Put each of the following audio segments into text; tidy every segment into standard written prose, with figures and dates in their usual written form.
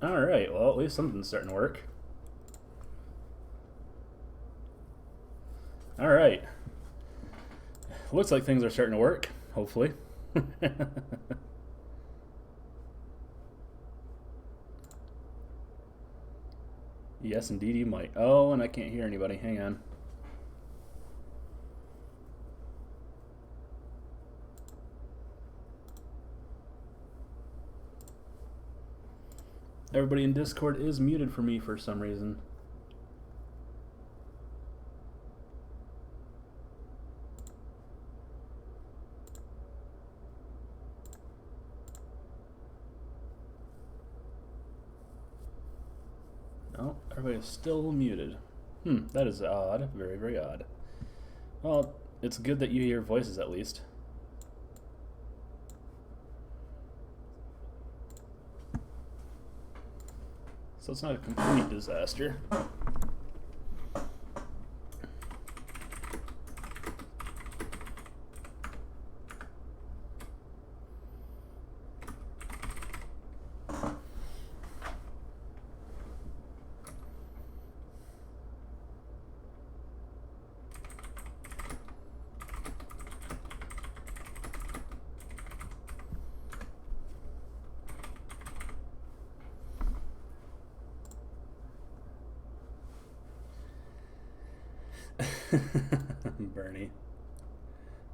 Alright, well, at least something's starting to work. Alright. Looks like things are starting to work, hopefully. Yes, indeed you might. Oh, and I can't hear anybody. Hang on. Everybody in Discord is muted for me for some reason. No, everybody is still muted. That is odd. Very, very odd. Well, it's good that you hear voices at least. So it's not a complete disaster. Bernie.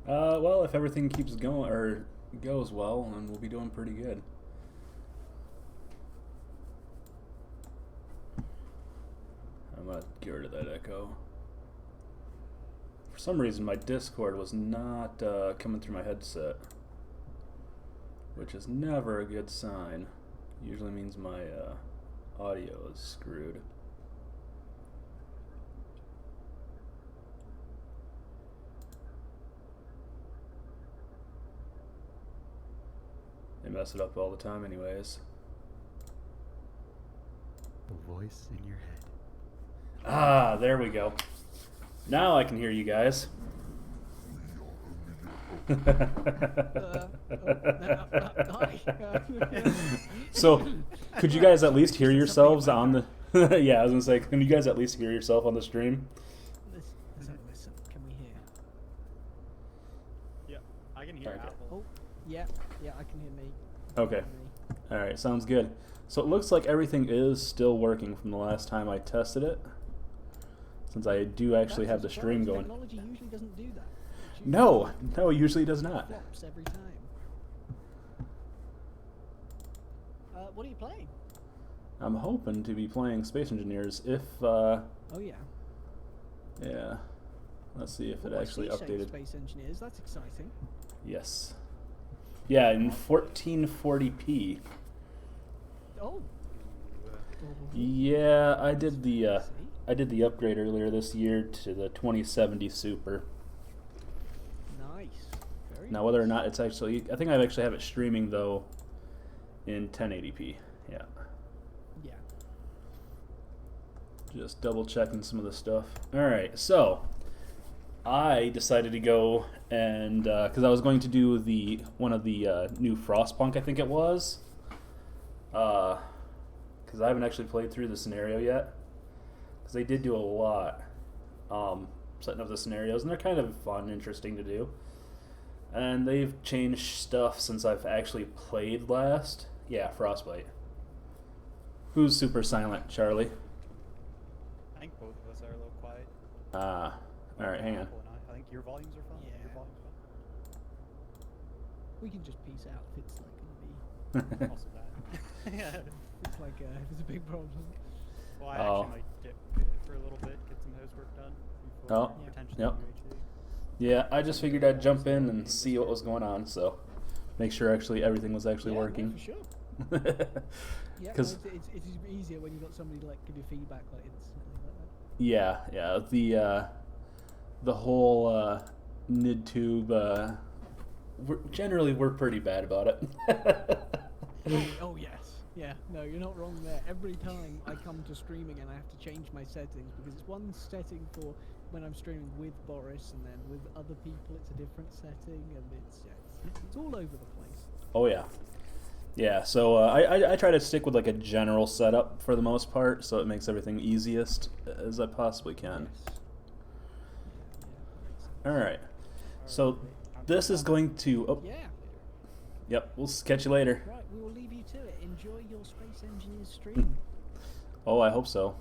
Well, if everything keeps going or goes well, then we'll be doing pretty good. I'm gonna get rid of that echo. For some reason, my Discord was not coming through my headset, which is never a good sign. Usually means my audio is screwed. They mess it up all the time anyways. The voice in your head. Ah, there we go. Now I can hear you guys. So, could you guys at least hear yourselves on the... Yeah, I was going to say, can you guys at least hear yourself on the stream? Listen, can we hear? Yeah, I can hear Okay. Apple. Oh, yeah, I can hear me. Okay. Alright, sounds good. So it looks like everything is still working from the last time I tested it. Since I do actually have the stream going. Technology usually doesn't do that. No, it usually does not. Flops every time. What are you playing? I'm hoping to be playing Space Engineers if, Oh yeah. yeah. Let's see if it Oh, I actually see Shape updated. Space Engineers, that's exciting. Yes. Yeah, in 1440p. Oh. Yeah, I did the upgrade earlier this year to the 2070 Super. Nice. Very Now whether or not it's actually, I think I actually have it streaming though in 1080p. Yeah. Yeah. Just double checking some of the stuff. Alright, so I decided to go and because I was going to do one of the new Frostpunk, I think it was, because I haven't actually played through the scenario yet, because they did do a lot setting up the scenarios, and they're kind of fun and interesting to do, and they've changed stuff since I've actually played last. Yeah, Frostbite. Who's super silent? Charlie? I think both of us are a little quiet. Alright, hang on. Apple and I think your volumes are fine. Yeah. Your volume's fine. We can just peace out if it's like gonna be. Also that. Yeah. It's like if it's a big problem. Well, I Oh. actually might get for a little bit, get some housework done before Oh, potentially yep. UHD. Yeah, I just figured I'd jump in and see what was going on, so make sure actually everything was actually Yeah, no, working. for sure. Yeah, 'Cause- no, it's easier when you've got somebody to like give you feedback like instantly like that. Yeah, the whole NiddTube, we're pretty bad about it. Oh yes, yeah. No, you're not wrong there. Every time I come to streaming and I have to change my settings because it's one setting for when I'm streaming with Boris, and then with other people it's a different setting, and it's all over the place. Oh yeah. Yeah, so I try to stick with like a general setup for the most part, so it makes everything easiest as I possibly can. Yes. All right, so this is going to. Oh, Yeah. yep. We'll catch you later. Right, we will leave you to it. Enjoy your Space Engineers stream. Oh, I hope so.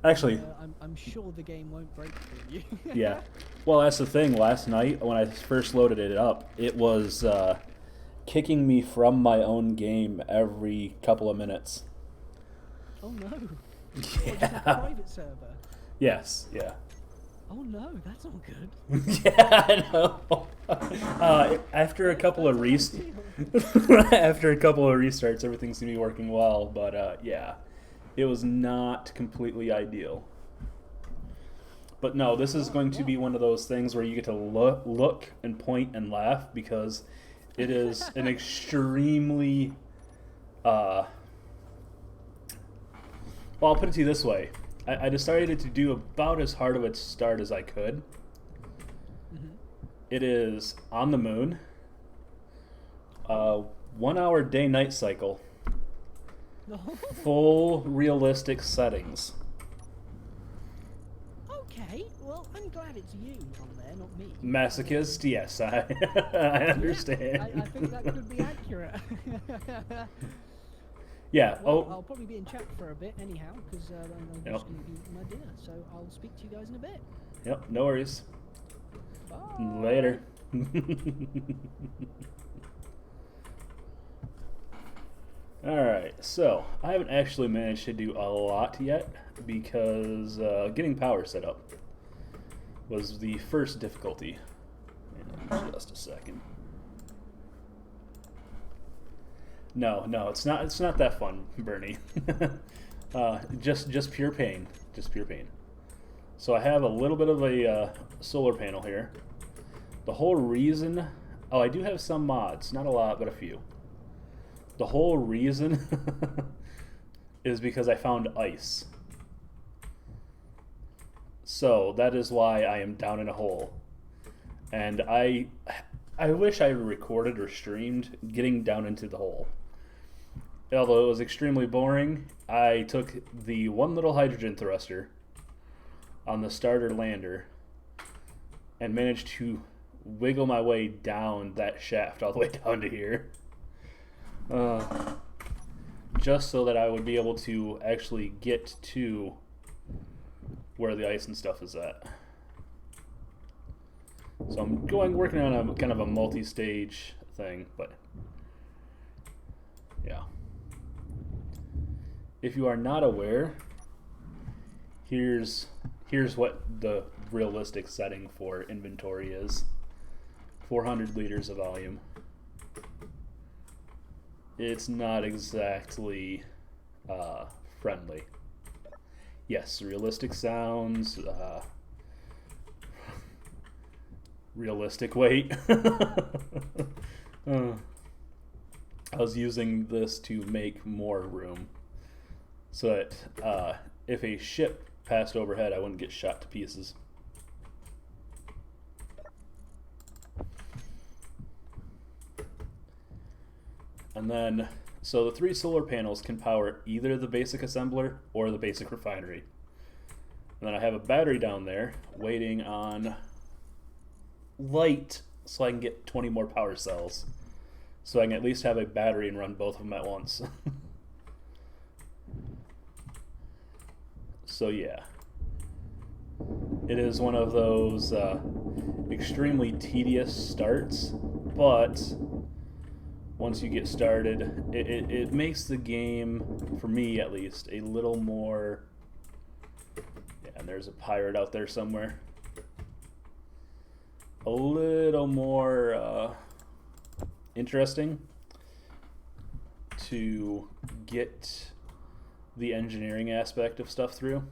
Actually, I'm sure the game won't break for you. yeah. Well, that's the thing. Last night when I first loaded it up, it was kicking me from my own game every couple of minutes. Oh no. Yeah. Just like a private server. Yes. Yeah. Oh no, that's not good. Yeah, I know. After a couple of after a couple of restarts, everything seemed to be working well. But yeah, it was not completely ideal. But no, this is going to be one of those things where you get to look and point and laugh because it is an extremely. Well, I'll put it to you this way. I decided to do about as hard of a start as I could. Mm-hmm. It is on the moon. 1 hour day-night cycle. Full realistic settings. Okay, well, I'm glad it's you on there, not me. Masochist, yes, I understand. I think that could be accurate. Yeah. Well, Oh. I'll probably be in chat for a bit anyhow, because I'm just going to eat my dinner. So I'll speak to you guys in a bit. Yep. No worries. Bye. Later. Alright, so I haven't actually managed to do a lot yet because getting power set up was the first difficulty. Just a second. No, it's not that fun, Bernie. Just pure pain. Just pure pain. So I have a little bit of a solar panel here. The whole reason... Oh, I do have some mods. Not a lot, but a few. The whole reason is because I found ice. So that is why I am down in a hole. And I wish I recorded or streamed getting down into the hole. Although it was extremely boring, I took the one little hydrogen thruster on the starter lander and managed to wiggle my way down that shaft all the way down to here. Just so that I would be able to actually get to where the ice and stuff is at. So I'm working on a kind of a multi-stage thing, but yeah. If you are not aware, here's what the realistic setting for inventory is. 400 liters of volume. It's not exactly friendly. Yes, realistic sounds, realistic weight. I was using this to make more room so that if a ship passed overhead, I wouldn't get shot to pieces. And then, so the 3 solar panels can power either the basic assembler or the basic refinery. And then I have a battery down there waiting on light so I can get 20 more power cells. So I can at least have a battery and run both of them at once. So yeah. It is one of those extremely tedious starts, but once you get started, it makes the game, for me at least, a little more... Yeah, and there's a pirate out there somewhere. A little more interesting to get the engineering aspect of stuff through.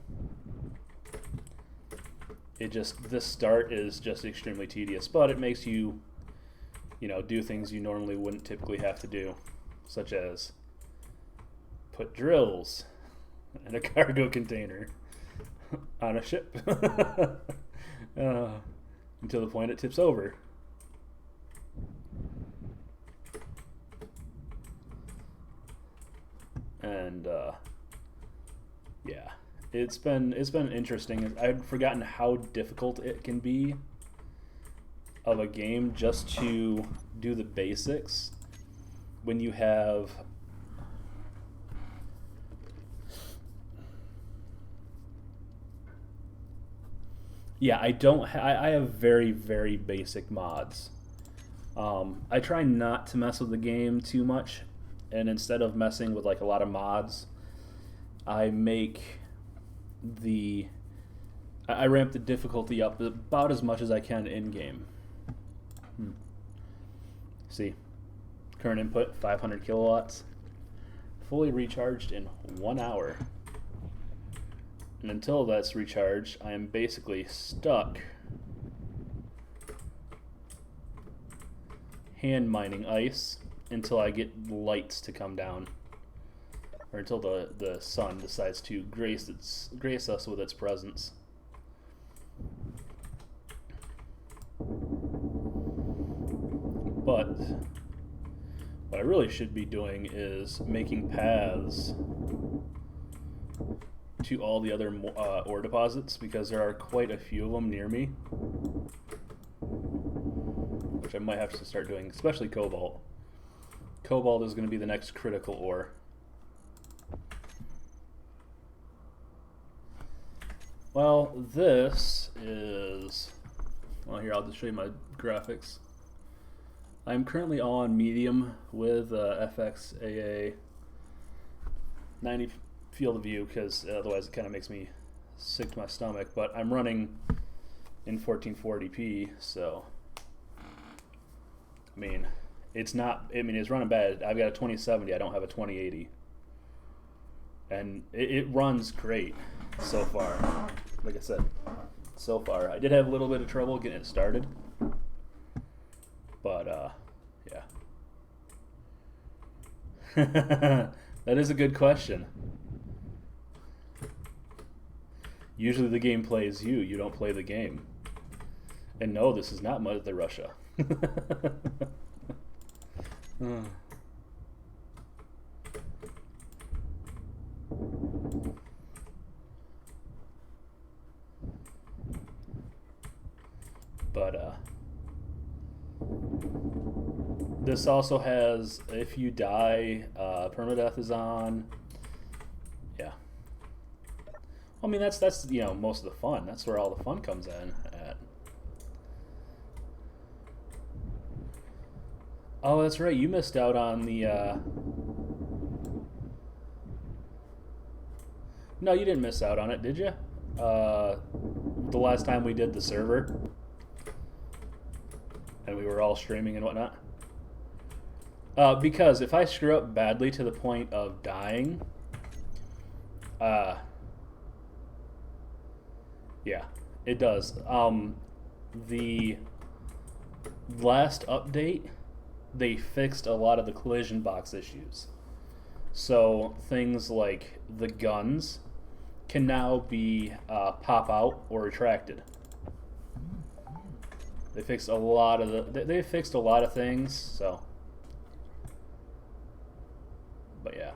This start is just extremely tedious, but it makes you, do things you normally wouldn't typically have to do, such as put drills in a cargo container on a ship until the point it tips over. and yeah, it's been interesting. I'd forgotten how difficult it can be of a game just to do the basics when you have I have very, very basic mods. I try not to mess with the game too much, and instead of messing with like a lot of mods, I ramp the difficulty up about as much as I can in game. See, current input 500 kilowatts, fully recharged in 1 hour. And until that's recharged, I am basically stuck hand mining ice until I get lights to come down, or until the sun decides to grace us with its presence. But what I really should be doing is making paths to all the other ore deposits, because there are quite a few of them near me, which I might have to start doing, especially cobalt. Cobalt is going to be the next critical ore. Well, this is... Well, here, I'll just show you my graphics. I'm currently on medium with FXAA 90 field of view, because otherwise it kind of makes me sick to my stomach, but I'm running in 1440p, so I mean, it's running bad. I've got a 2070, I don't have a 2080, and it runs great so far. Like I said, so far. I did have a little bit of trouble getting it started, but yeah. That is a good question. Usually the game plays you, you don't play the game. And no, this is not Mother Russia. But this also has, if you die, permadeath is on. Yeah. I mean, that's most of the fun. That's where all the fun comes in at. Oh, that's right. You missed out on the. No, you didn't miss out on it, did you? The last time we did the server, and we were all streaming and whatnot. Because if I screw up badly to the point of dying, yeah, it does. The last update, they fixed a lot of the collision box issues. So things like the guns can now be pop out or retracted. They fixed a lot of they fixed a lot of things. So, but yeah.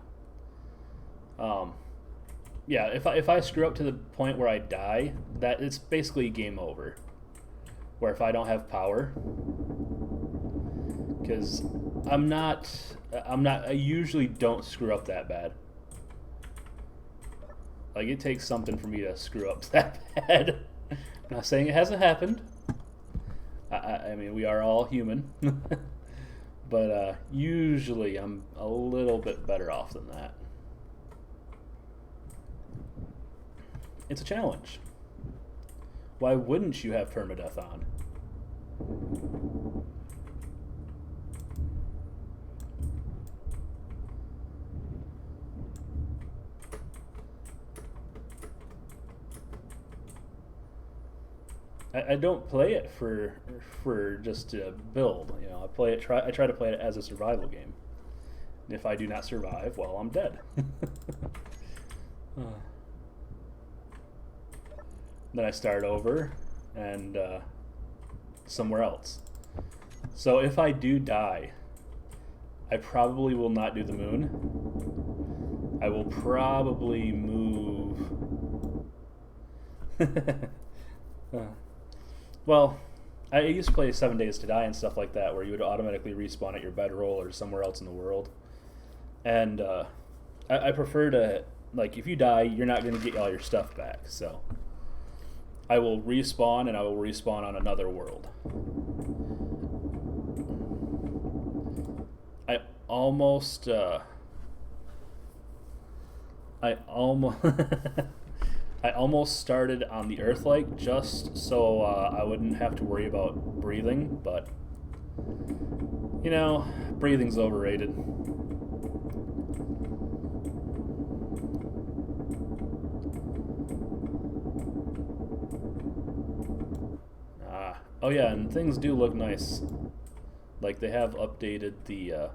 Yeah, if I screw up to the point where I die, that it's basically game over. Where if I don't have power, because I usually don't screw up that bad. Like, it takes something for me to screw up that bad. I'm not saying it hasn't happened. I mean, we are all human. But usually I'm a little bit better off than that. It's a challenge. Why wouldn't you have permadeath on? I don't play it for just to build. You know, I try to play it as a survival game. If I do not survive, well, I'm dead. Then I start over and somewhere else. So if I do die, I probably will not do the moon. I will probably move. Well, I used to play 7 Days to Die and stuff like that, where you would automatically respawn at your bedroll or somewhere else in the world. And I prefer to, like, if you die, you're not going to get all your stuff back. So I will respawn, and I will respawn on another world. I almost I almost started on the Earth-like just so I wouldn't have to worry about breathing, but you know, breathing's overrated. Oh yeah, and things do look nice. Like, they have updated the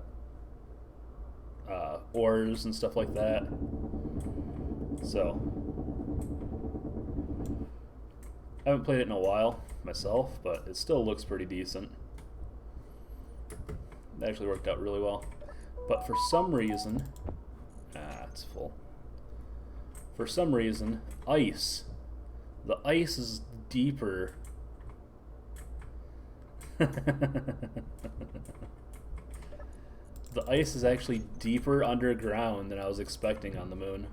ores and stuff like that. So I haven't played it in a while myself, but it still looks pretty decent. It actually worked out really well. But for some reason, it's full. For some reason, ice. The ice is deeper. The ice is actually deeper underground than I was expecting on the moon.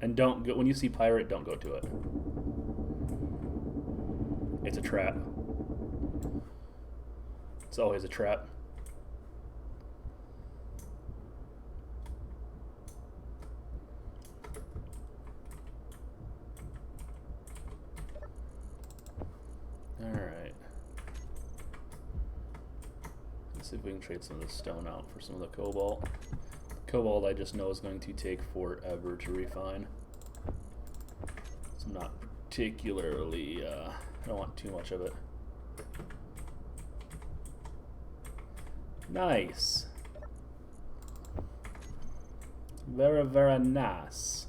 And don't go, when you see pirate, don't go to it. It's a trap. It's always a trap. Alright. Let's see if we can trade some of the stone out for some of the cobalt. Cobalt, I just know, is going to take forever to refine. So I'm not particularly, I don't want too much of it. Nice. Very, very nice.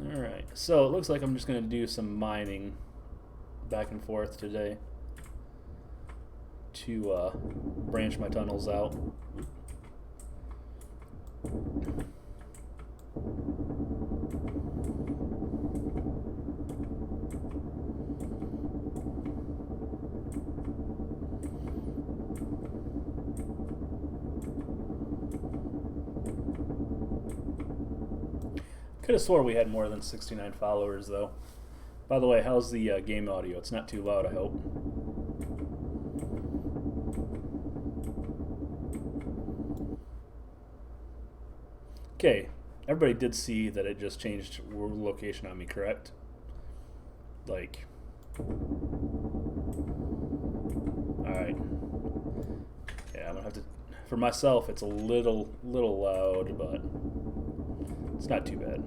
Alright, so it looks like I'm just going to do some mining back and forth today to branch my tunnels out. Could have swore we had more than 69 followers, though. By the way, how's the game audio? It's not too loud, I hope. Okay, everybody did see that it just changed world location on me, correct? Like, alright. Yeah, I'm gonna have to, for myself, it's a little loud, but it's not too bad.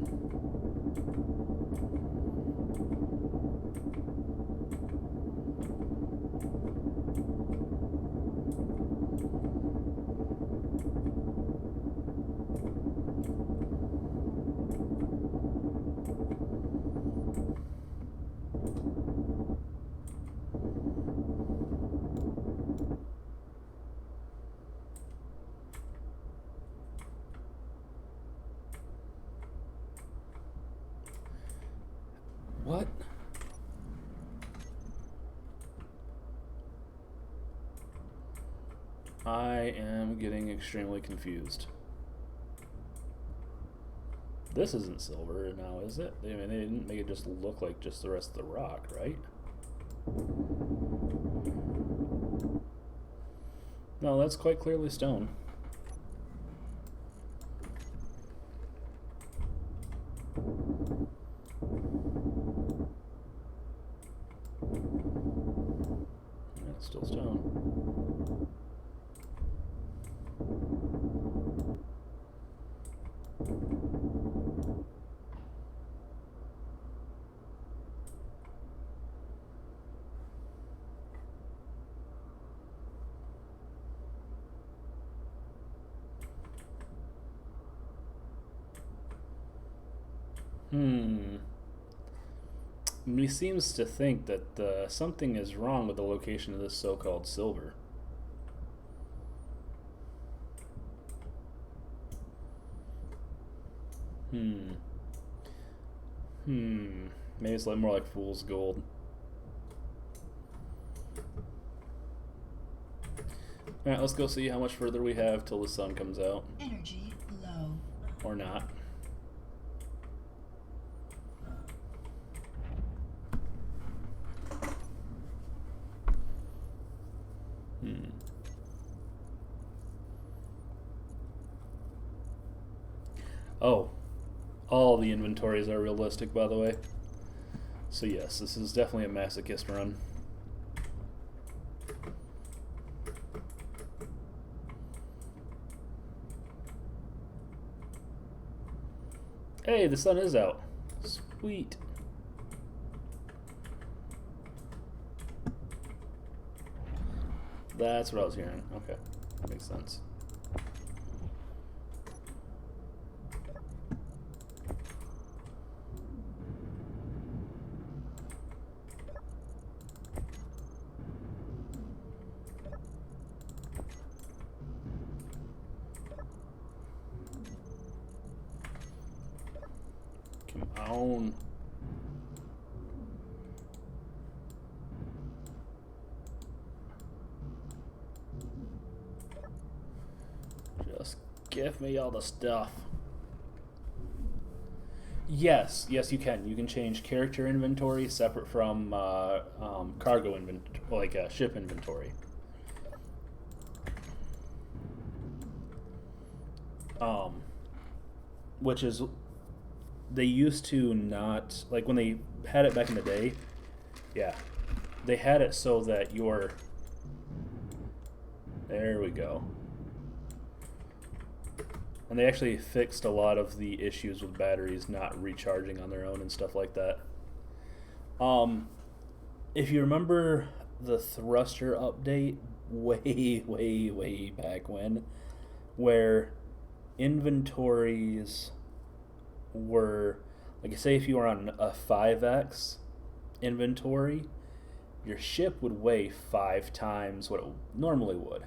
What? I am getting extremely confused. This isn't silver now, is it? I mean, they didn't make it just look like just the rest of the rock, right? No, that's quite clearly stone. That's still stone. he seems to think that something is wrong with the location of this so-called silver. Maybe it's like more like fool's gold. Alright, let's go see how much further we have till the sun comes out. Energy low. Or not. Oh, all the inventories are realistic, by the way. So yes, this is definitely a masochist run. Hey, the sun is out. Sweet. That's what I was hearing. Okay, makes sense. Come on. Just give me all the stuff. Yes, yes, you can. You can change character inventory separate from cargo inventory, like ship inventory. Which is, they used to not, like when they had it back in the day, yeah, they had it so that your, there we go. And they actually fixed a lot of the issues with batteries not recharging on their own and stuff like that. If you remember the thruster update way back when, where inventories were, like say if you were on a 5x inventory, your ship would weigh 5 times what it normally would.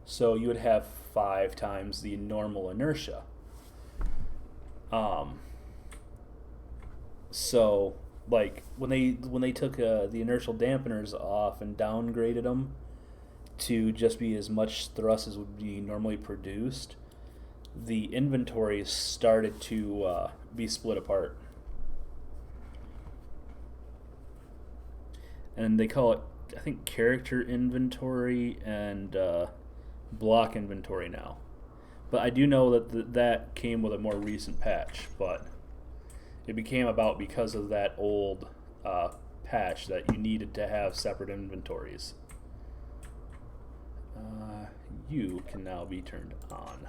So you would have 5 times the normal inertia. So like when they took the inertial dampeners off and downgraded them to just be as much thrust as would be normally produced, the inventories started to be split apart. And they call it, I think, character inventory and block inventory now. But I do know that that came with a more recent patch, but it became about because of that old patch that you needed to have separate inventories. You can now be turned on.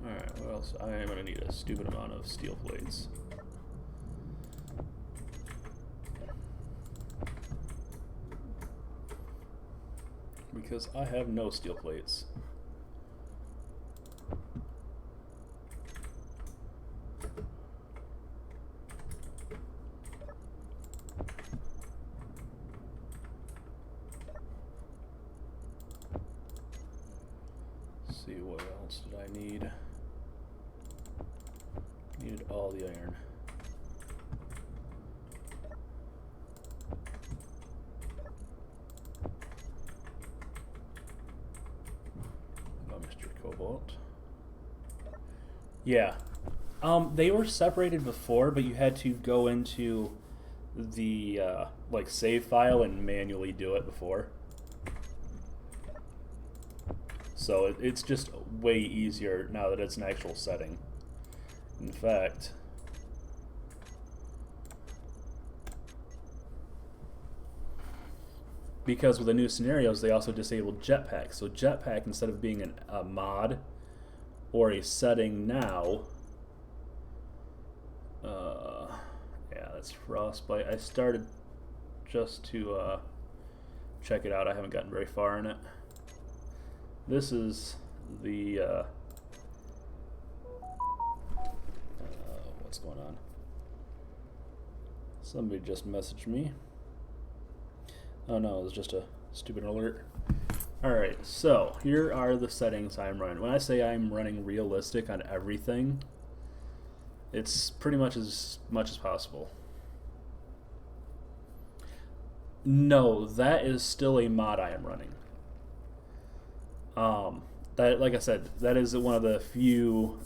Alright, what else? I am going to need a stupid amount of steel plates. Because I have no steel plates. Let's see, what else did I need? Needed all the iron. Oh, Mr. Cobalt. Yeah. They were separated before, but you had to go into the like save file and manually do it before. So it's just way easier now that it's an actual setting. In fact, because with the new scenarios, they also disabled jetpack. So jetpack, instead of being a mod or a setting now, yeah, that's Frostbite. I started just to check it out. I haven't gotten very far in it. This is the what's going on? Somebody just messaged me. Oh no, it was just a stupid alert. Alright, so here are the settings I'm running. When I say I'm running realistic on everything, it's pretty much as possible. No, that is still a mod I am running. That, like I said, that is one of the few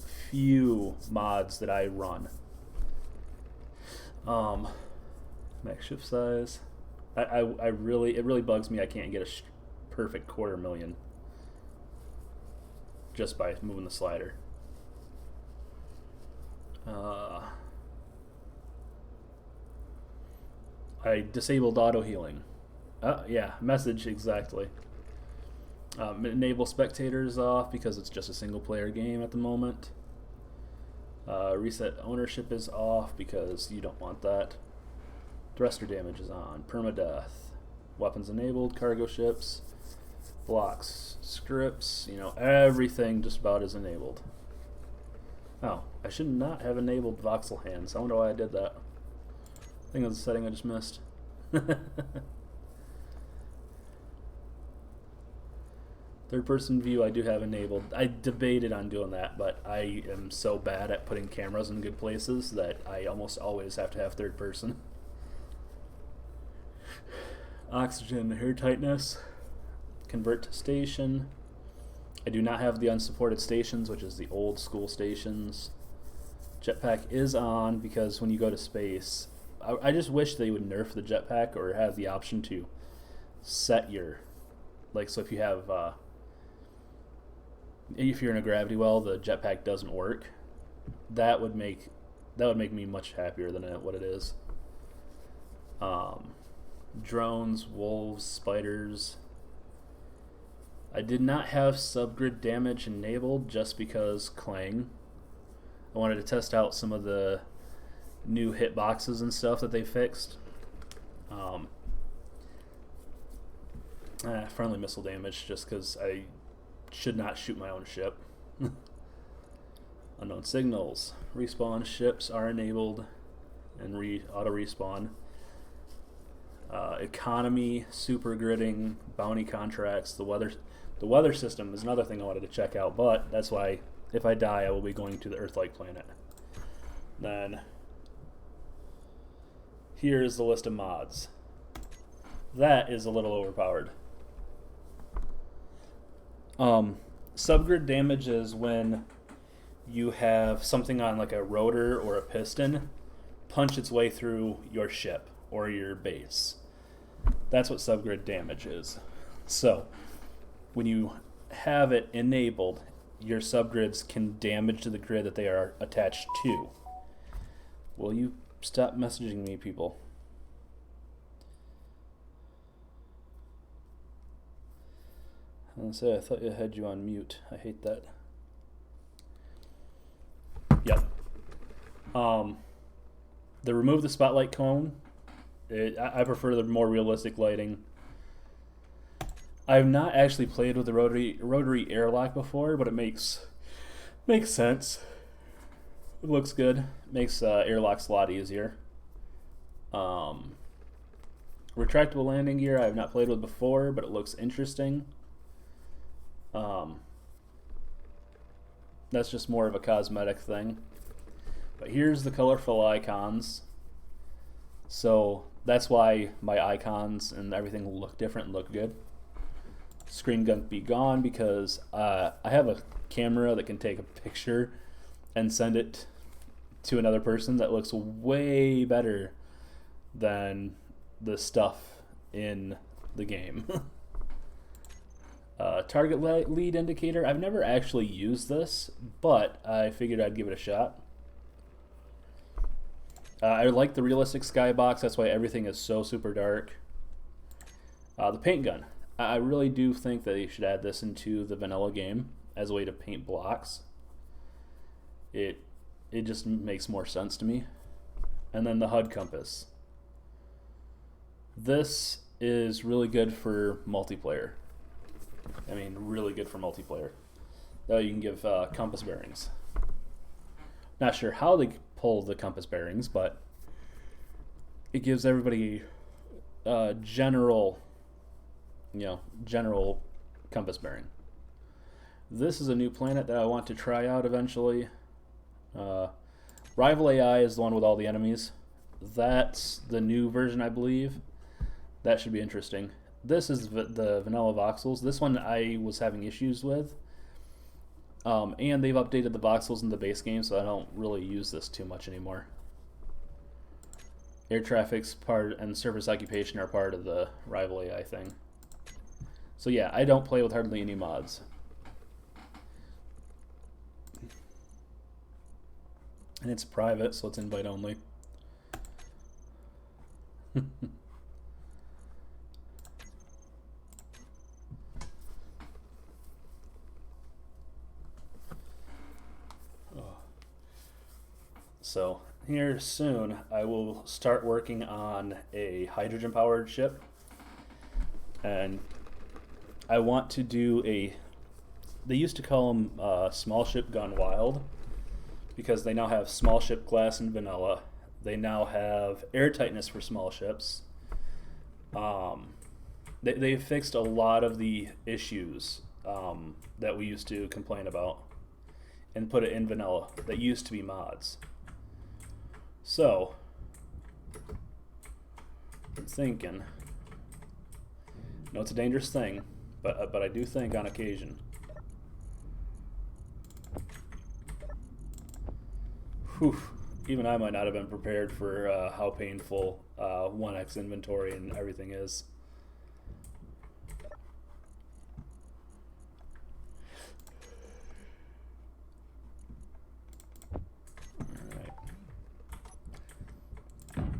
mods that I run. Max shift size. It really bugs me I can't get a perfect 250,000 just by moving the slider. I disabled auto healing. Yeah, message exactly. Enable spectators off because it's just a single player game at the moment. Reset ownership is off because you don't want that. Thruster damage is on. Permadeath. Weapons enabled. Cargo ships. Blocks. Scripts. You know, everything just about is enabled. Oh, I should not have enabled voxel hands. I wonder why I did that. I think that's a setting I just missed. Third person view I do have enabled. I debated on doing that, but I am so bad at putting cameras in good places that I almost always have to have third person. Oxygen air tightness. Convert to station. I do not have the unsupported stations, which is the old school stations. Jetpack is on because when you go to space, I just wish they would nerf the jetpack or have the option to set your, like, so if you have if you're in a gravity well, the jetpack doesn't work. That would make me much happier than what it is. Drones, wolves, spiders. I did not have subgrid damage enabled just because Clang. I wanted to test out some of the new hitboxes and stuff that they fixed. Friendly missile damage just because I should not shoot my own ship. Unknown signals. Respawn ships are enabled and auto respawn. Economy, super gridding, bounty contracts, the weather system is another thing I wanted to check out, but that's why if I die I will be going to the Earth-like planet. Then here's the list of mods. That is a little overpowered. Subgrid damage is when you have something on like a rotor or a piston punch its way through your ship or your base. That's what subgrid damage is. So when you have it enabled, your subgrids can damage to the grid that they are attached to. Will you stop messaging me, people? I thought I had you on mute. I hate that. Yep. The remove the spotlight cone. I prefer the more realistic lighting. I've not actually played with the rotary airlock before, but it makes sense. It looks good. Makes airlocks a lot easier. Retractable landing gear I have not played with before, but it looks interesting. That's just more of a cosmetic thing. But here's the colorful icons. So that's why my icons and everything look different and look good. Screen gunk be gone because I have a camera that can take a picture and send it to another person that looks way better than the stuff in the game. Target lead indicator. I've never actually used this, but I figured I'd give it a shot. I like the realistic skybox. That's why everything is so super dark. The paint gun. I really do think that you should add this into the vanilla game as a way to paint blocks. It just makes more sense to me. And then the HUD compass. This is really good for multiplayer. I mean, really good for multiplayer. Though you can give compass bearings. Not sure how they pull the compass bearings, but it gives everybody general compass bearing. This is a new planet that I want to try out eventually. Rival AI is the one with all the enemies. That's the new version, I believe. That should be interesting. This is the vanilla voxels. This one I was having issues with. And they've updated the voxels in the base game, so I don't really use this too much anymore. Air traffic's part and surface occupation are part of the rival AI thing. So yeah, I don't play with hardly any mods. And it's private, so it's invite only. So here soon I will start working on a hydrogen powered ship, and I want to do they used to call them small ship gone wild, because they now have small ship class in vanilla. They now have airtightness for small ships. They fixed a lot of the issues that we used to complain about and put it in vanilla that used to be mods. So, I'm thinking, I know it's a dangerous thing, but I do think on occasion. Whew, even I might not have been prepared for how painful 1x inventory and everything is.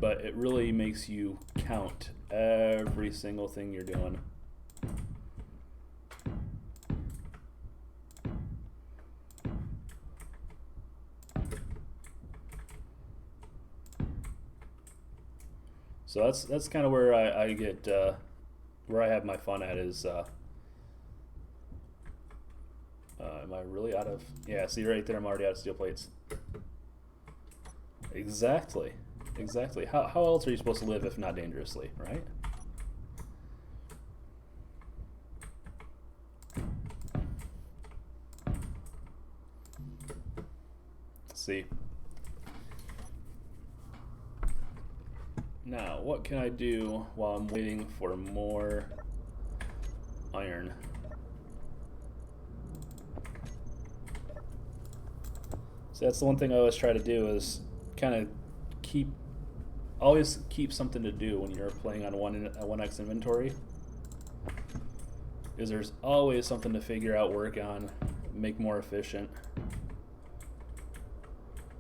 But it really makes you count every single thing you're doing. So that's kind of where I get where I have my fun at is. Am I really out of? Yeah, see right there, I'm already out of steel plates. Exactly. Exactly. How else are you supposed to live if not dangerously, right? Let's see. Now, what can I do while I'm waiting for more iron? So that's the one thing I always try to do is kind of always keep something to do when you're playing on a 1x inventory. Is there's always something to figure out, work on, make more efficient.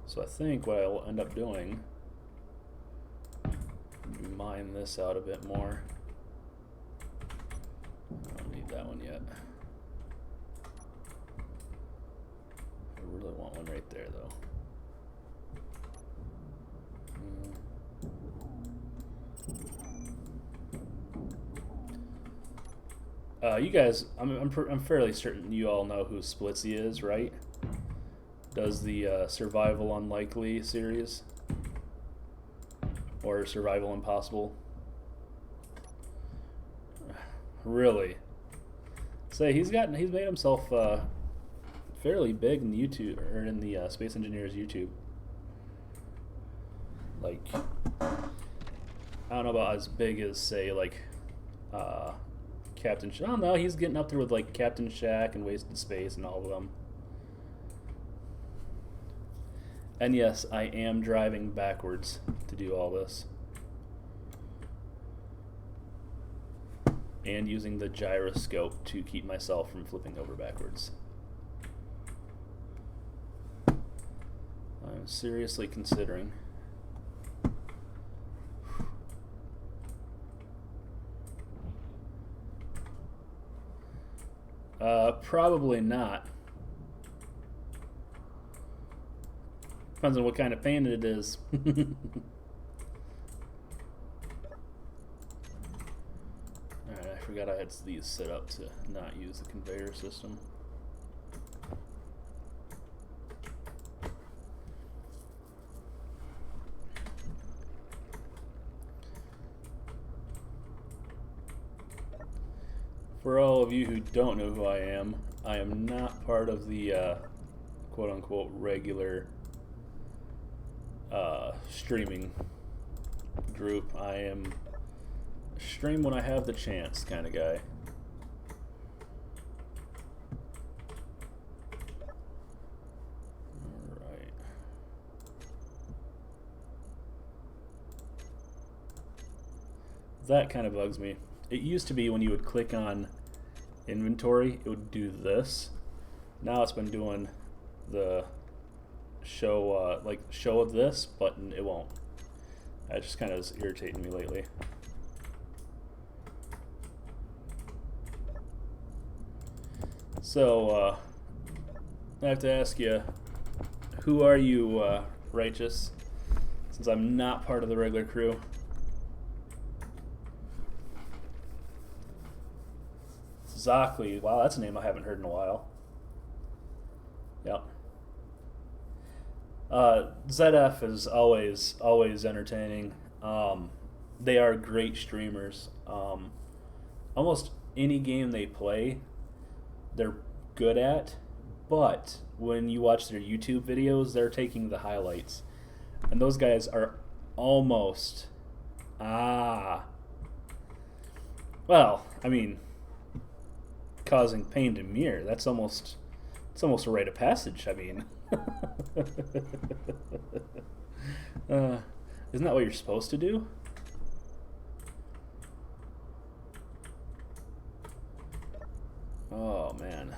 So I think what I'll end up doing, mine this out a bit more. I don't need that one yet. I really want one right there though. You guys, I'm fairly certain you all know who Splitsy is, right? Does the Survival Unlikely series or Survival Impossible? Really? Say he's made himself fairly big in YouTube or in the Space Engineers YouTube. Like, I don't know about as big as say like Captain Shack. Oh no, he's getting up there with like Captain Shack and Wasted Space and all of them. And yes, I am driving backwards to do all this. And using the gyroscope to keep myself from flipping over backwards. I'm seriously considering. Probably not. Depends on what kind of paint it is. Alright, I forgot I had these set up to not use the conveyor system. For all of you who don't know who I am not part of the quote-unquote regular streaming group. I am a stream when I have the chance kind of guy. Alright. That kind of bugs me. It used to be when you would click on inventory, it would do this. Now it's been doing the show, like show of this button, it won't. That just kind of is irritating me lately. So, I have to ask you, who are you, Righteous? Since I'm not part of the regular crew. Zockley. Wow, that's a name I haven't heard in a while. Yep. ZF is always entertaining. They are great streamers. Almost any game they play, they're good at. But when you watch their YouTube videos, they're taking the highlights. And those guys are almost... well, I mean... causing pain to Mir. It's almost a rite of passage. I mean, isn't that what you're supposed to do? Oh man,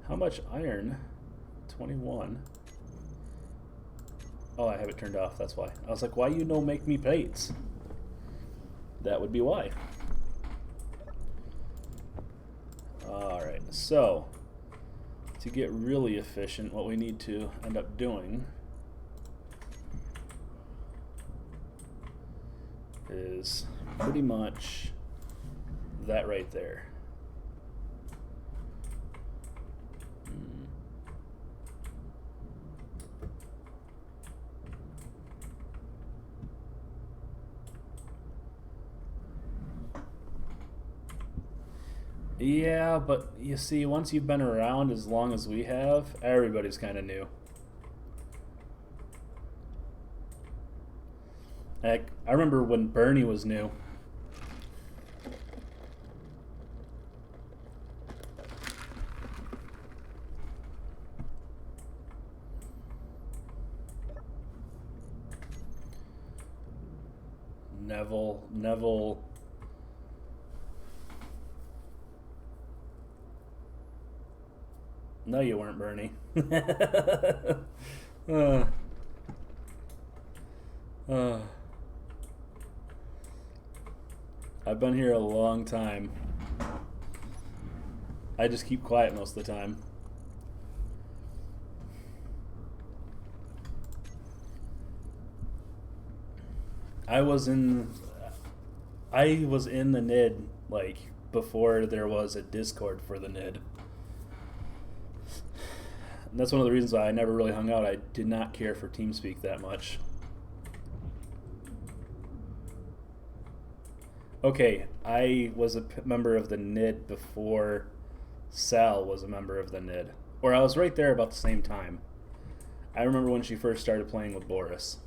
how much iron? 21. Oh, I have it turned off. That's why. I was like, why you no make me plates? That would be why. Alright, so to get really efficient, what we need to end up doing is pretty much that right there. Yeah, but you see, once you've been around as long as we have, everybody's kind of new. Heck, I remember when Bernie was new. Neville. No, you weren't, Bernie. I've been here a long time. I just keep quiet most of the time. I was in the NID like before there was a Discord for the NID. And that's one of the reasons why I never really hung out. I did not care for TeamSpeak that much. Okay, I was a member of the NID before Sal was a member of the NID. Or I was right there about the same time. I remember when she first started playing with Boris.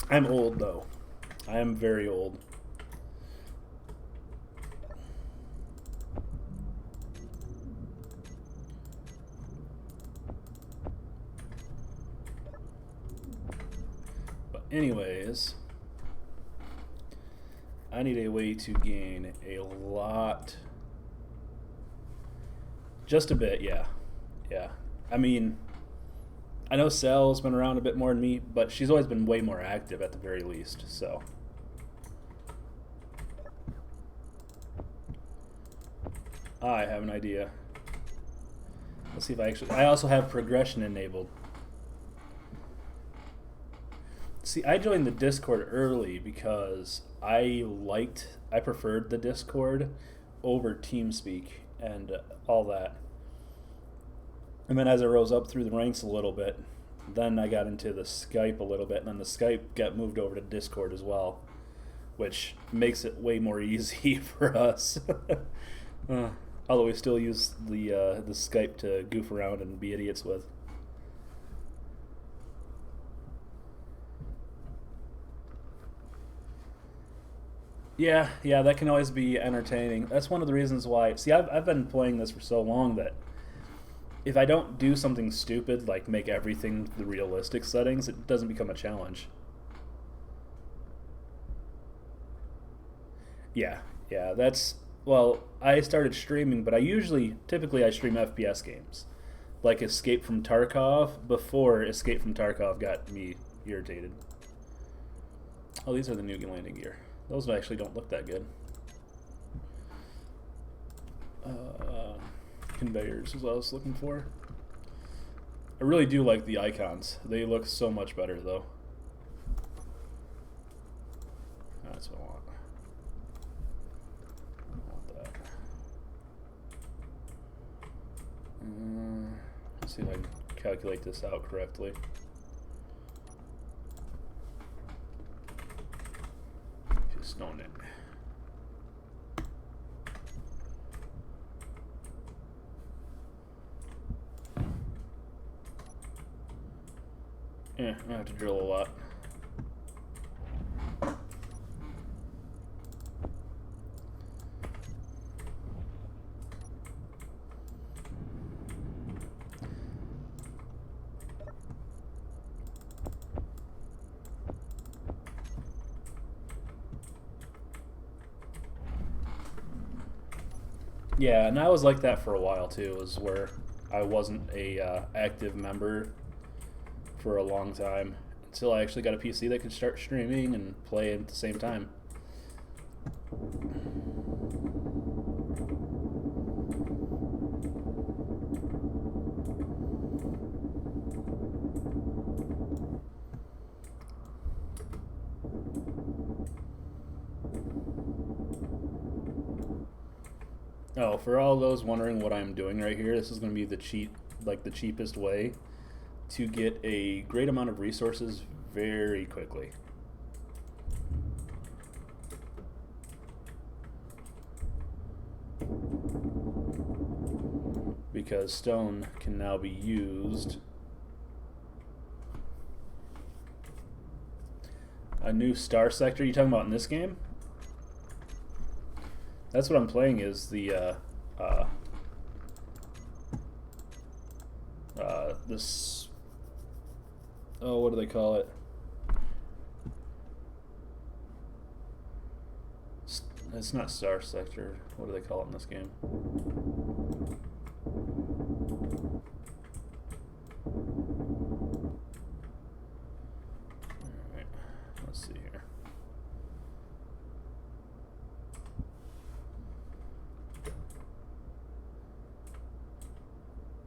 I'm old though. I am very old. But anyways, I need a way to gain a lot. Just a bit, yeah. Yeah. I mean, I know Sal's been around a bit more than me, but she's always been way more active at the very least, so. I have an idea. Let's see if I also have progression enabled. See, I joined the Discord early because I preferred the Discord over TeamSpeak and all that. And then as I rose up through the ranks a little bit, then I got into the Skype a little bit, and then the Skype got moved over to Discord as well, which makes it way more easy for us. Although we still use the Skype to goof around and be idiots with. Yeah, that can always be entertaining. That's one of the reasons why. See, I've been playing this for so long that if I don't do something stupid like make everything the realistic settings, it doesn't become a challenge. Yeah, that's... Well, I started streaming, but typically I stream FPS games. Like Escape from Tarkov, before Escape from Tarkov got me irritated. Oh, these are the new landing gear. Those actually don't look that good. Conveyors is what I was looking for. I really do like the icons. They look so much better, though. That's what I want. Let's see if I can calculate this out correctly. Just known it. Yeah, I have to drill a lot. Yeah, and I was like that for a while too, is where I wasn't a active member for a long time until I actually got a PC that could start streaming and play at the same time. Oh, for all those wondering what I'm doing right here, this is going to be the cheapest way to get a great amount of resources very quickly. Because stone can now be used. A new star sector, you talking about in this game? That's what I'm playing, is the this, oh, what do they call it? It's not Star Sector. What do they call it in this game? Alright, let's see here.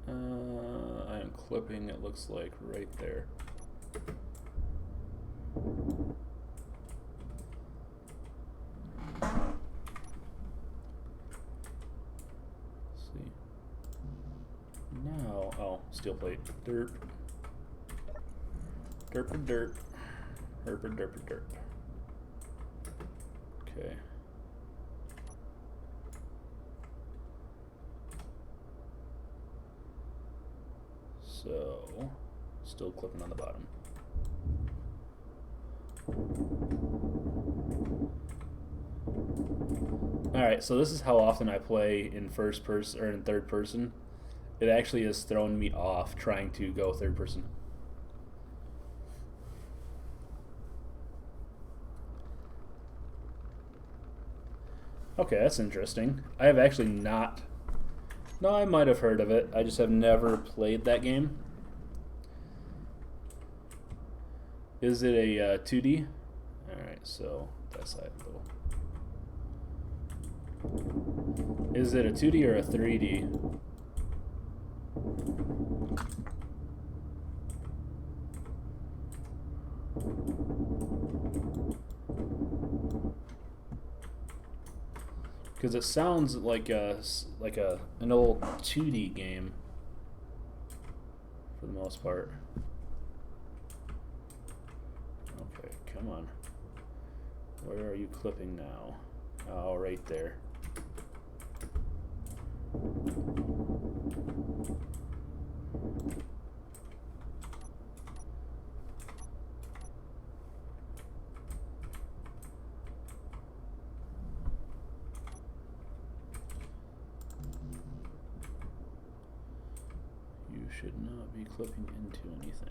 I am clipping, it looks like, right there. Let's see. Now, oh, steel plate. Derp. Derp. Derp. Okay. So, still clipping on the bottom. Alright, so this is how often I play in first person or in third person. It actually has thrown me off trying to go third person. Okay, that's interesting. I have actually not... No, I might have heard of it. I just have never played that game. Is it a 2D? Alright, so that side a little. Is it a 2D or a 3D? Because it sounds like an old 2D game for the most part. Okay, come on. Where are you clipping now? Oh, right there. You should not be clipping into anything.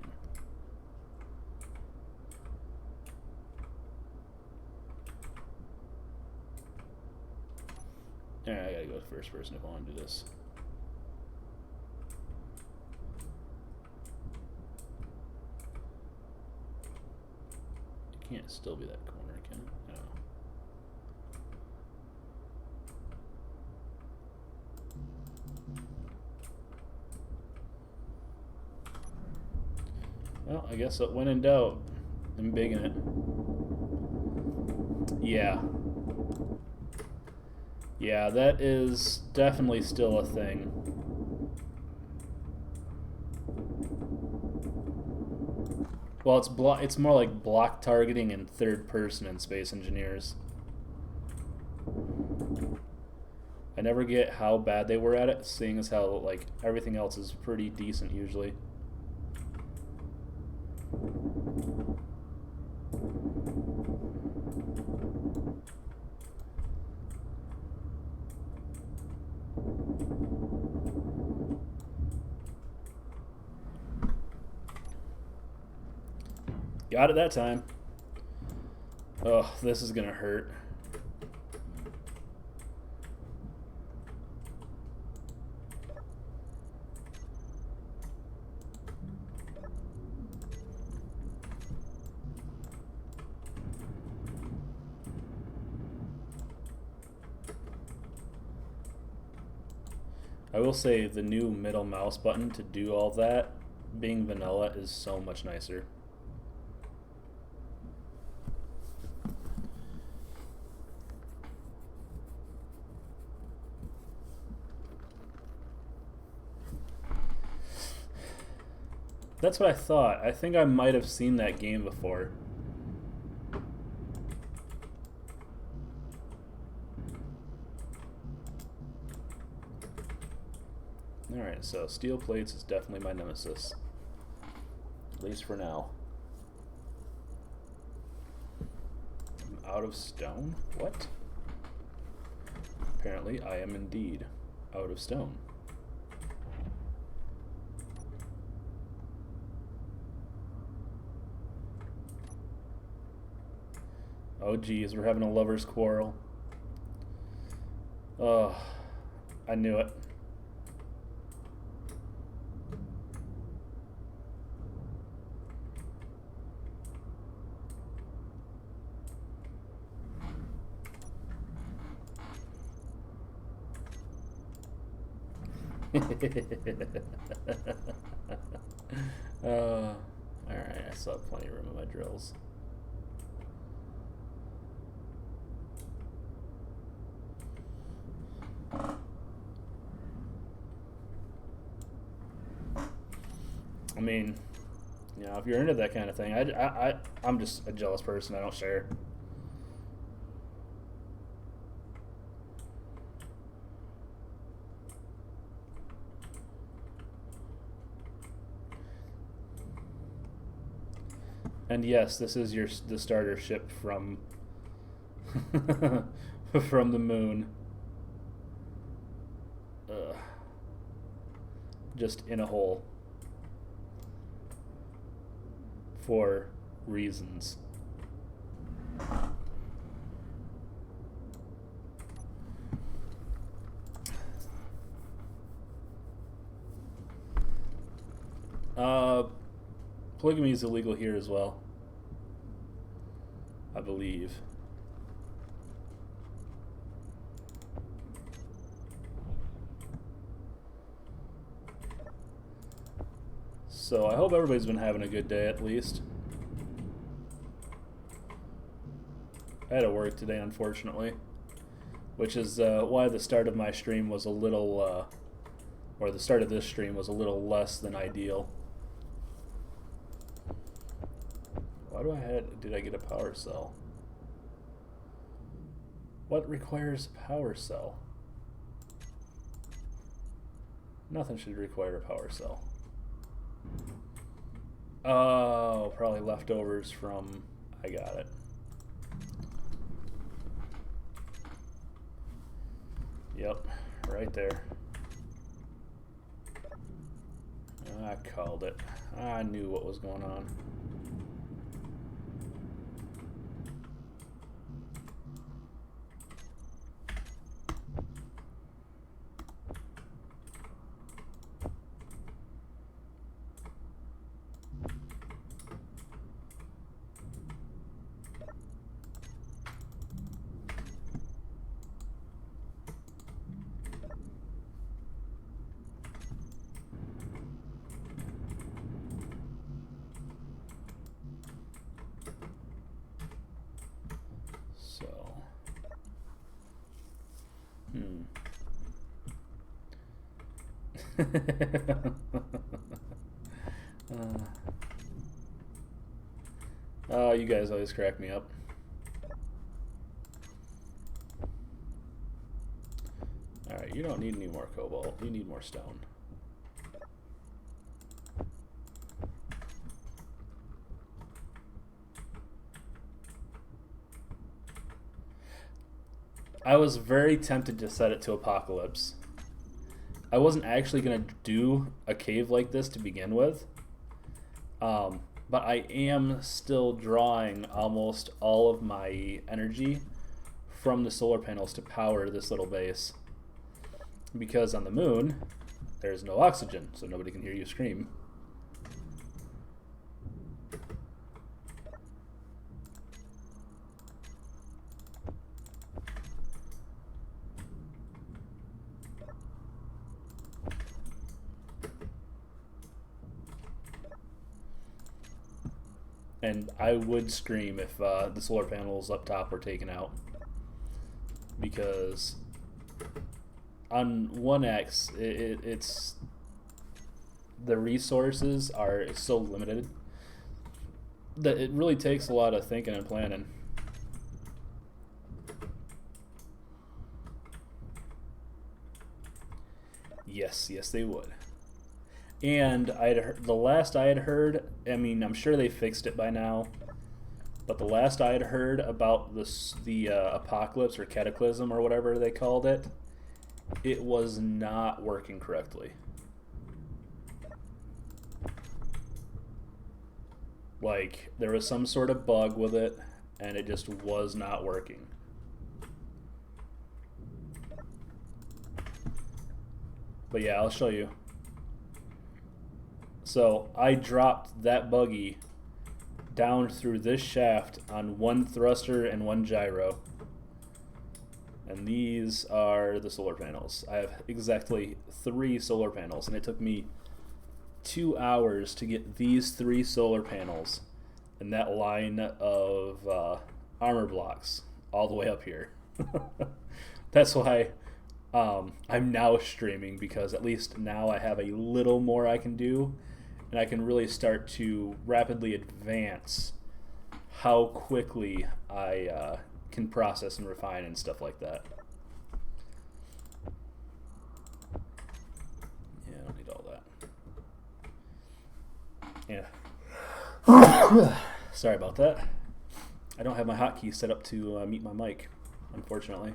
Alright, I gotta go first person if I want to do this. It can't still be that corner, can it? No. Well, I guess when in doubt, I'm big in it. Yeah. Yeah, that is definitely still a thing. Well, it's more like block targeting in third person in Space Engineers. I never get how bad they were at it, seeing as how like everything else is pretty decent usually. Got it that time. Oh, this is gonna hurt. I will say the new middle mouse button to do all that, being vanilla, is so much nicer. That's what I thought. I think I might have seen that game before. Alright, so steel plates is definitely my nemesis. At least for now. I'm out of stone? What? Apparently I am indeed out of stone. Oh geez, we're having a lover's quarrel. Oh, I knew it. Alright, I still have plenty of room in my drills. I mean, you know, if you're into that kind of thing, I'm just a jealous person. I don't share. And yes, this is the starter ship from from the moon. Just in a hole. For reasons. Polygamy is illegal here as well, I believe. So I hope everybody's been having a good day at least. I had to work today, unfortunately, which is why the start of my stream was a little, or the start of this stream was a little less than ideal. Why did I get a power cell? What requires a power cell? Nothing should require a power cell. Oh, probably leftovers from... I got it. Yep, right there. I called it. I knew what was going on. Oh, you guys always crack me up. Alright, you don't need any more cobalt. You need more stone. I was very tempted to set it to Apocalypse. I wasn't actually going to do a cave like this to begin with. But I am still drawing almost all of my energy from the solar panels to power this little base. Because on the moon, there's no oxygen, so nobody can hear you scream. And I would scream if the solar panels up top were taken out. Because on 1X, it's the resources are so limited that it really takes a lot of thinking and planning. Yes, they would. And the last I had heard, I mean, I'm sure they fixed it by now, but the last I had heard about the apocalypse or cataclysm or whatever they called it, it was not working correctly. Like, there was some sort of bug with it, and it just was not working. But yeah, I'll show you. So I dropped that buggy down through this shaft on one thruster and one gyro. And these are the solar panels. I have exactly 3 solar panels, and it took me 2 hours to get these 3 solar panels and that line of armor blocks all the way up here. That's why I'm now streaming, because at least now I have a little more I can do, and I can really start to rapidly advance how quickly I can process and refine and stuff like that. Yeah, I don't need all that. Yeah. Sorry about that. I don't have my hotkey set up to mute my mic, unfortunately.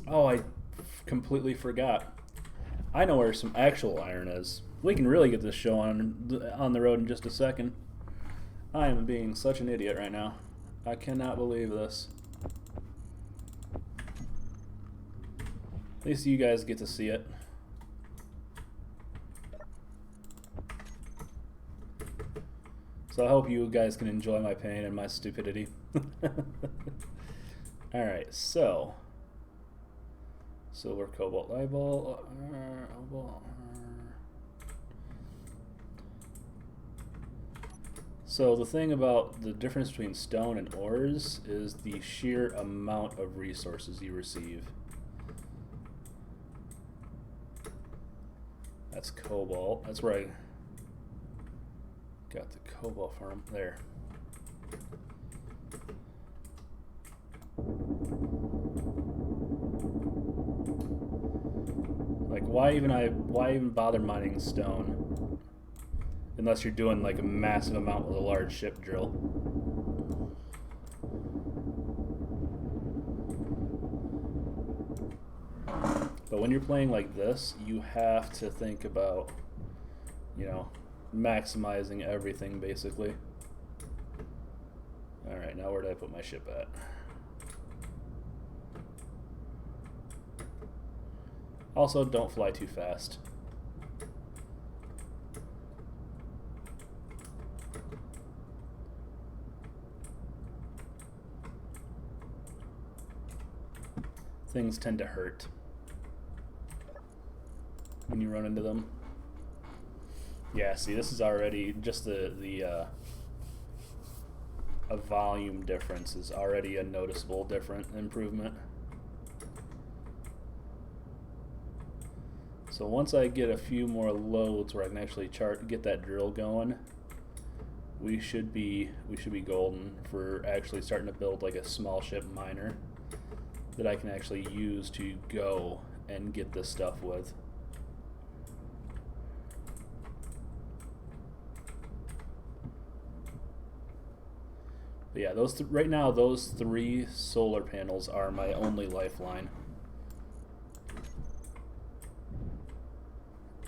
Oh, I completely forgot. I know where some actual iron is. We can really get this show on the road in just a second. I am being such an idiot right now. I cannot believe this. At least you guys get to see it. So I hope you guys can enjoy my pain and my stupidity. Alright, so silver, cobalt, eyeball, So the thing about the difference between stone and ores is the sheer amount of resources you receive. That's cobalt. That's where I got the cobalt from. There. Like, why even bother mining stone unless you're doing like a massive amount with a large ship drill? But when you're playing like this, you have to think about, you know, maximizing everything basically. Alright, now where did I put my ship at? Also, don't fly too fast. Things tend to hurt when you run into them. Yeah, see, this is already just a volume difference is already a noticeable different improvement. So once I get a few more loads where I can actually get that drill going, we should be golden for actually starting to build like a small ship miner that I can actually use to go and get this stuff with. But yeah, right now those 3 solar panels are my only lifeline.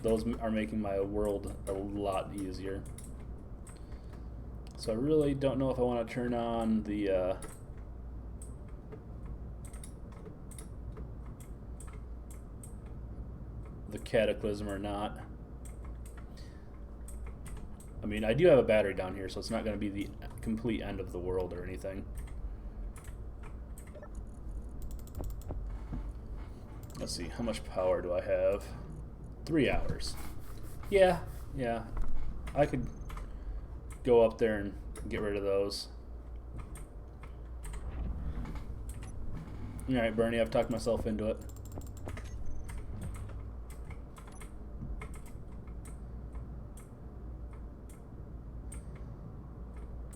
Those are making my world a lot easier. So I really don't know if I want to turn on the Cataclysm or not. I mean, I do have a battery down here, so it's not going to be the complete end of the world or anything. Let's see, how much power do I have? 3 hours. Yeah, I could go up there and get rid of those. Alright, Bernie, I've talked myself into it.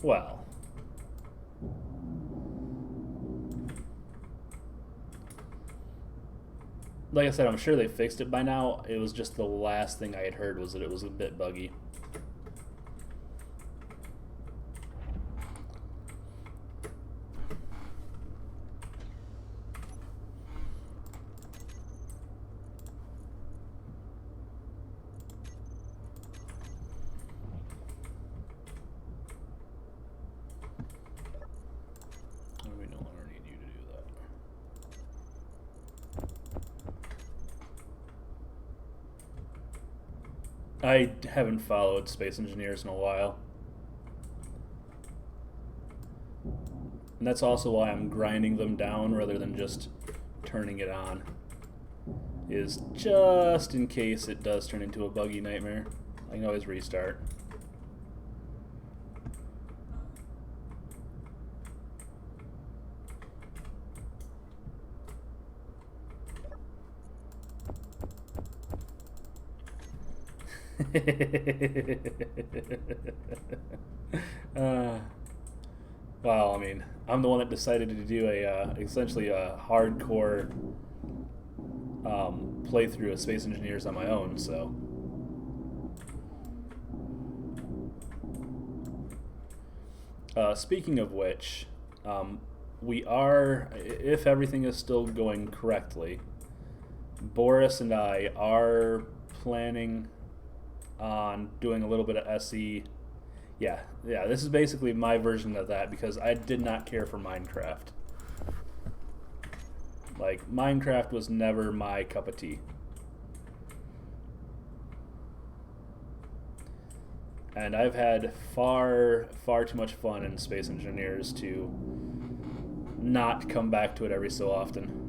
Well, like I said, I'm sure they fixed it by now. It was just the last thing I had heard was that it was a bit buggy. We no longer need you to do that. I haven't followed Space Engineers in a while. And that's also why I'm grinding them down rather than just turning it on. Is just in case it does turn into a buggy nightmare. I can always restart. Well, I mean, I'm the one that decided to do essentially a hardcore playthrough of Space Engineers on my own, so. Speaking of which, we are, if everything is still going correctly, Boris and I are planning on doing a little bit of SE. Yeah, this is basically my version of that because I did not care for Minecraft. Like, Minecraft was never my cup of tea. And I've had far too much fun in Space Engineers to not come back to it every so often.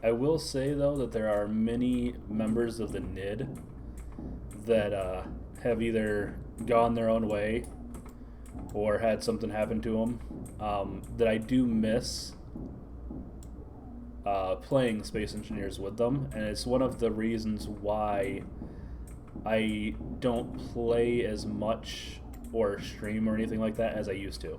I will say, though, that there are many members of the NID that have either gone their own way or had something happen to them that I do miss playing Space Engineers with them, and it's one of the reasons why I don't play as much or stream or anything like that as I used to.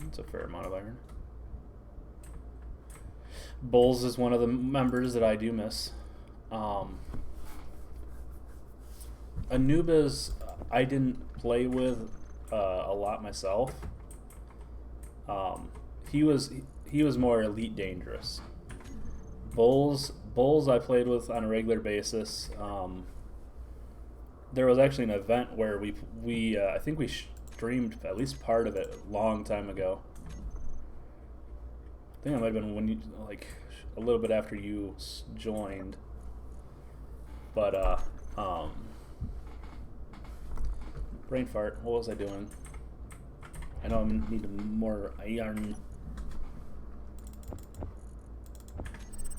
It's a fair amount of iron. Bulls is one of the members that I do miss. Anubis, I didn't play with a lot myself. He was more Elite Dangerous. Bulls I played with on a regular basis. There was actually an event where we I think we streamed at least part of it a long time ago. I think it might have been when you, like, a little bit after you joined. But brain fart. What was I doing? I know I'm needing more iron.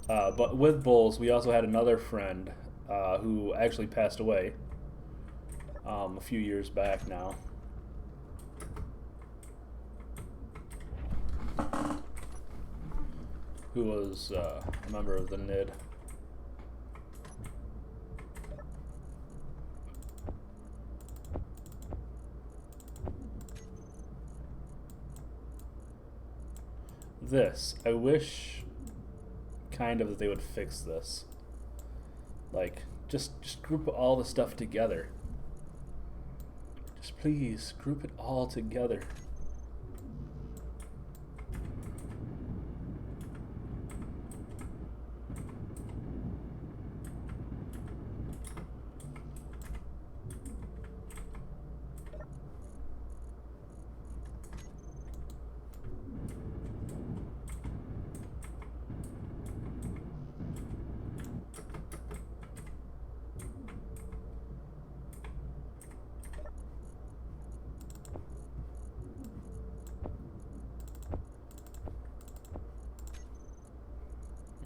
But with Bulls, we also had another friend who actually passed away a few years back now. Who was a member of the NID. This, I wish kind of that they would fix this. Like, just group all the stuff together. Just please group it all together.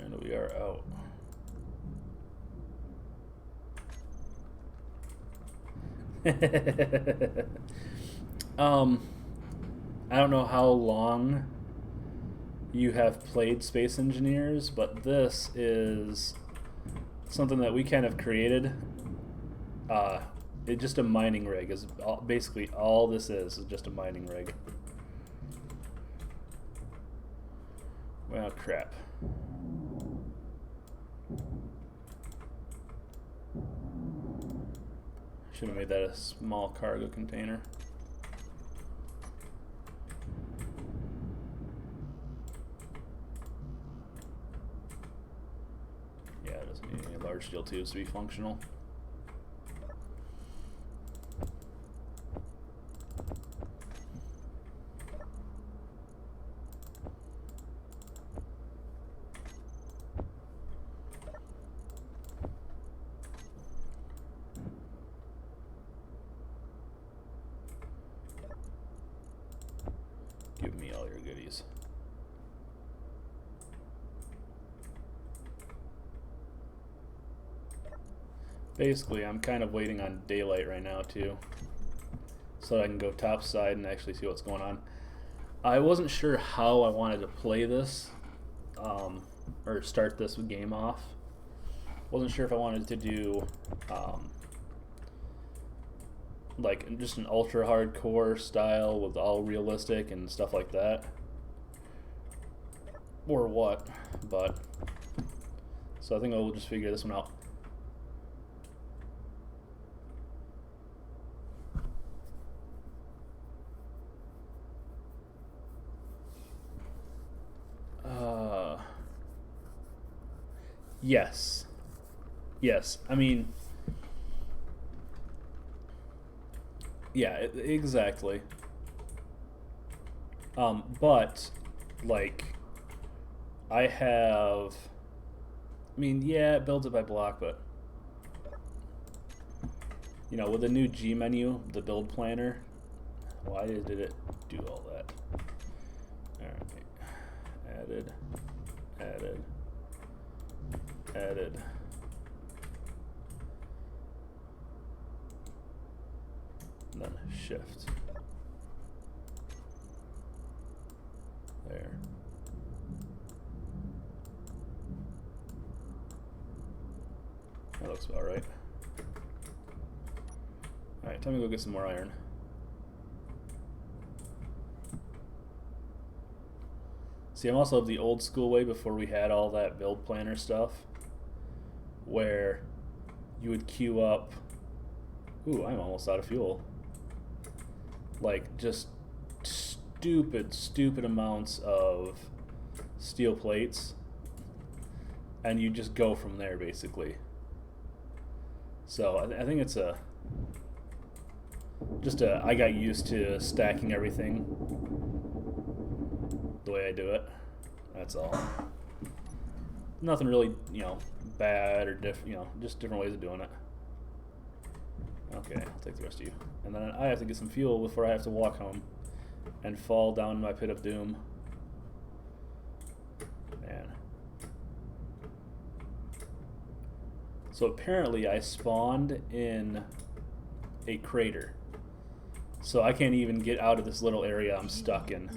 And we are out. I don't know how long you have played Space Engineers, but this is something that we kind of created. It's just a mining rig. Is basically all this is just a mining rig. Well, crap. Should have made that a small cargo container. Yeah, it doesn't need any large steel tubes to be functional. Give me all your goodies. Basically, I'm kind of waiting on daylight right now too, so that I can go topside and actually see what's going on. I wasn't sure how I wanted to play this, or start this game off. Wasn't sure if I wanted to do like just an ultra hardcore style with all realistic and stuff like that, or what. But so I think we'll just figure this one out. Yes. Yes. I mean, yeah, exactly. But, like, I have, I mean, yeah, it builds it by block, but, you know, with the new G menu, the build planner, why did it do all that? Alright. Added. Added. Added. And then shift. There. That looks about right. Alright, time to go get some more iron. See, I'm also of the old school way before we had all that build planner stuff, where you would queue up. Ooh, I'm almost out of fuel. Like, just stupid amounts of steel plates, and you just go from there, basically. So I think it's I got used to stacking everything the way I do it. That's all. Nothing really, you know, bad or just different ways of doing it. Okay, I'll take the rest of you. And then I have to get some fuel before I have to walk home and fall down my pit of doom. Man. So apparently I spawned in a crater. So I can't even get out of this little area I'm stuck in.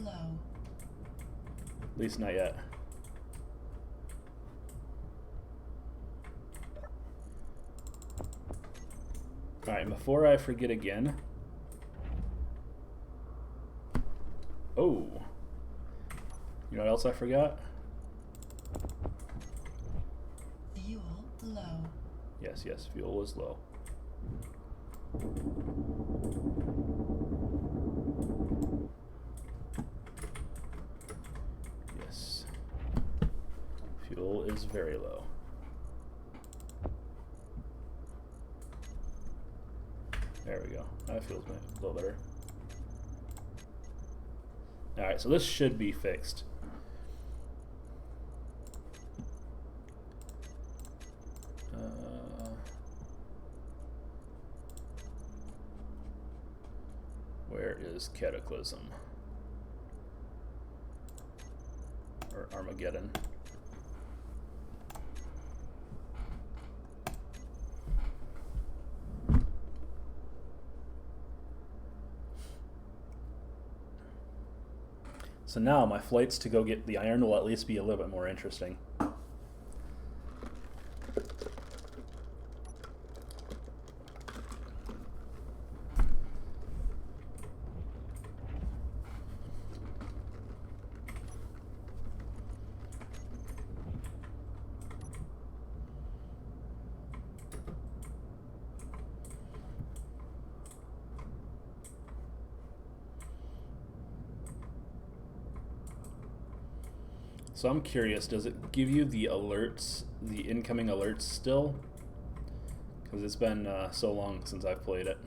At least not yet. Alright, before I forget again. Oh. You know what else I forgot? Fuel low. Yes, fuel is low. Yes. Fuel is very low. There we go. That feels a little better. Alright, so this should be fixed. Where is Cataclysm? Or Armageddon? So now my flights to go get the iron will at least be a little bit more interesting. So I'm curious, does it give you the alerts, the incoming alerts still? Because it's been so long since I've played it.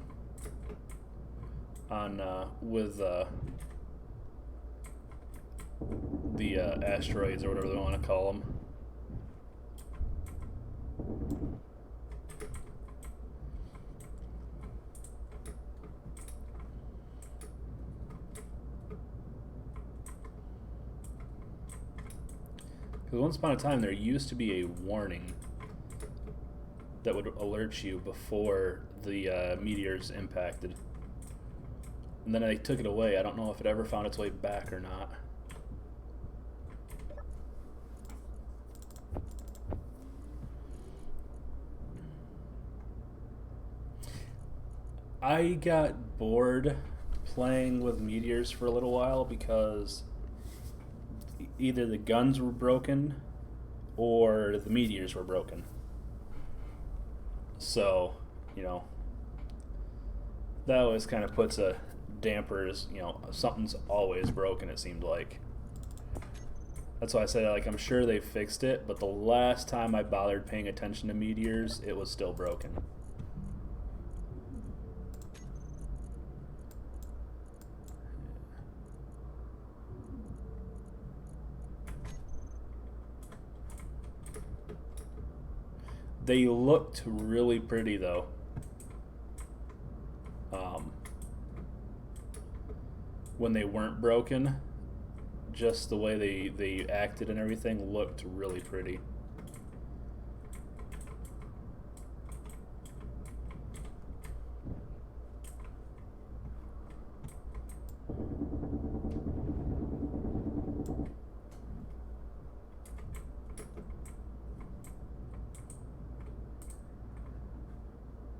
On with the asteroids or whatever they want to call them. Because once upon a time there used to be a warning that would alert you before the meteors impacted. And then they took it away. I don't know if it ever found its way back or not. I got bored playing with meteors for a little while because either the guns were broken or the meteors were broken. So, you know, that always kind of puts a dampers, you know, something's always broken, it seemed like. That's why I said, like, I'm sure they fixed it, but the last time I bothered paying attention to meteors, it was still broken. They looked really pretty, though. When they weren't broken, just the way they acted and everything looked really pretty.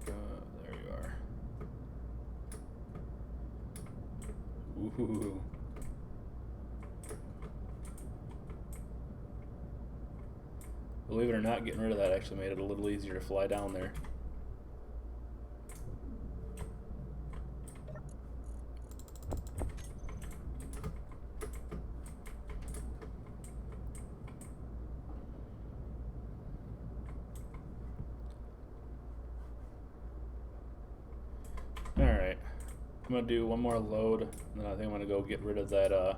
There you are. Ooh. Believe it or not, getting rid of that actually made it a little easier to fly down there. Alright, I'm going to do one more load, and then I think I'm going to go get rid of that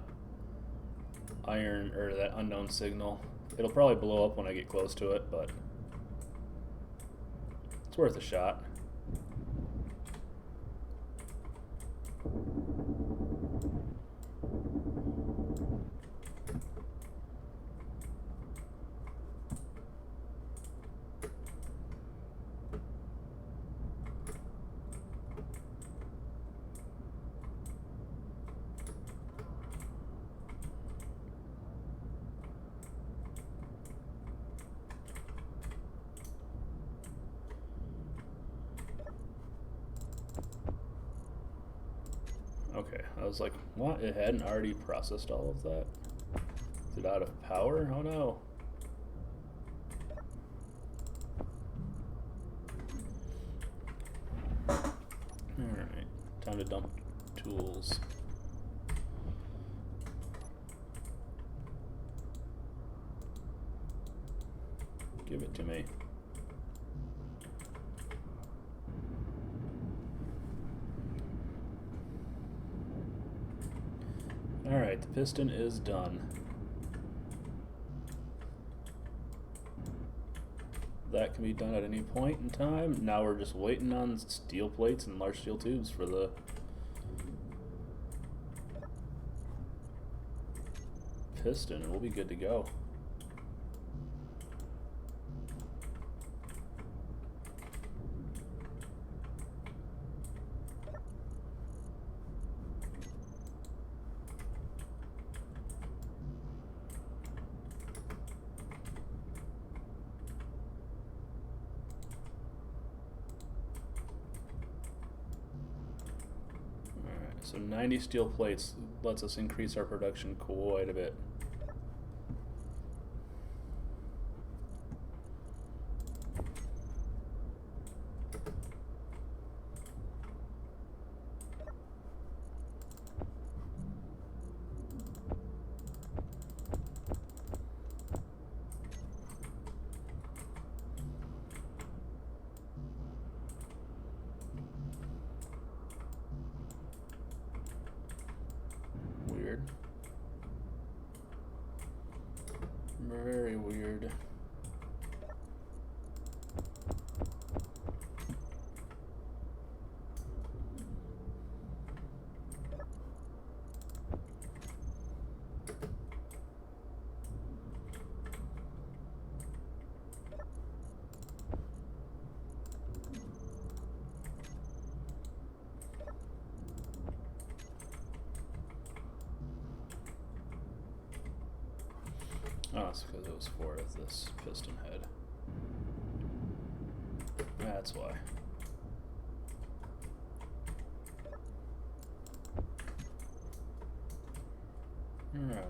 iron, or that unknown signal. It'll probably blow up when I get close to it, but it's worth a shot. Okay, I was like, what? It hadn't already processed all of that? Is it out of power? Oh no. Alright, time to dump tools. Give it to me. Alright, the piston is done. That can be done at any point in time. Now we're just waiting on steel plates and large steel tubes for the piston, and we'll be good to go. So 90 steel plates lets us increase our production quite a bit. Weird. Very weird. Oh, it's because it was for this piston head. That's why. Alright.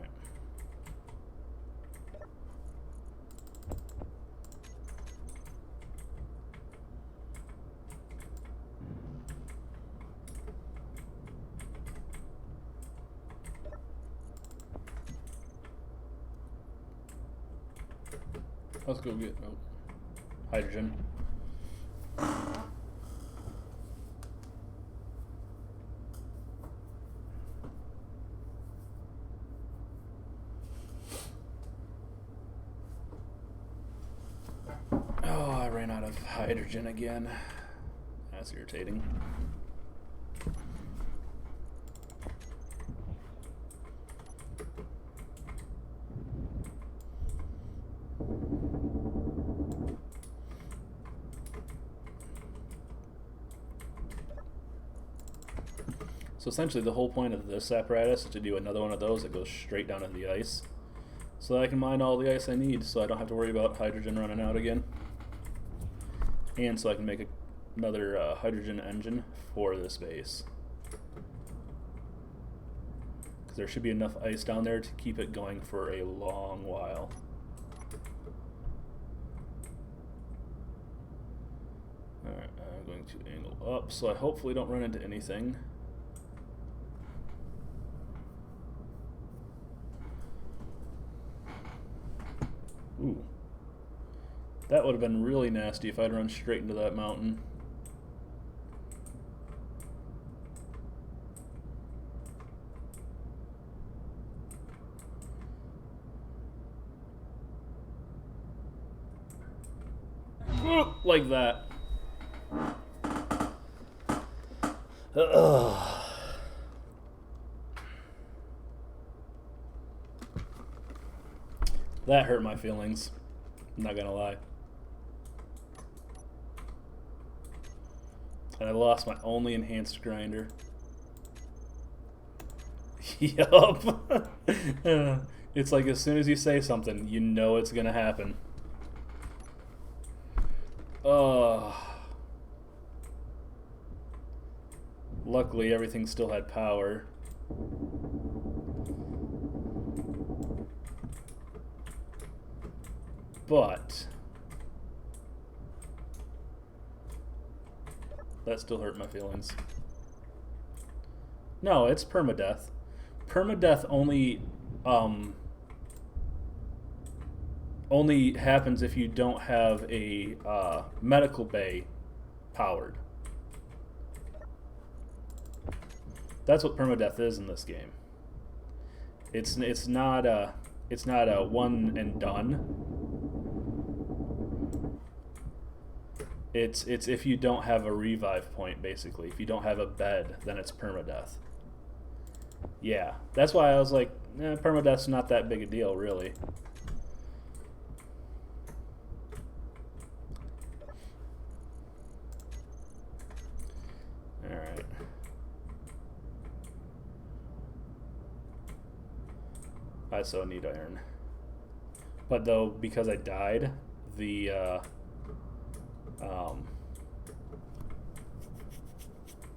Let's go get hydrogen. Oh, I ran out of hydrogen again. That's irritating. So essentially the whole point of this apparatus is to do another one of those that goes straight down into the ice. So that I can mine all the ice I need so I don't have to worry about hydrogen running out again. And so I can make another hydrogen engine for this base. Because there should be enough ice down there to keep it going for a long while. Alright, I'm going to angle up so I hopefully don't run into anything. Ooh. That would have been really nasty if I'd run straight into that mountain. Like that. Ugh. That hurt my feelings. I'm not gonna lie. And I lost my only enhanced grinder. Yup. It's like as soon as you say something, you know it's gonna happen. Luckily, everything still had power. But that still hurt my feelings. No, it's permadeath. Permadeath only happens if you don't have a medical bay powered. That's what permadeath is in this game. It's not a one and done. It's if you don't have a revive point, basically. If you don't have a bed, then it's permadeath. Yeah, that's why I was like, permadeath's not that big a deal, really. Alright. I so need iron. But though, because I died, the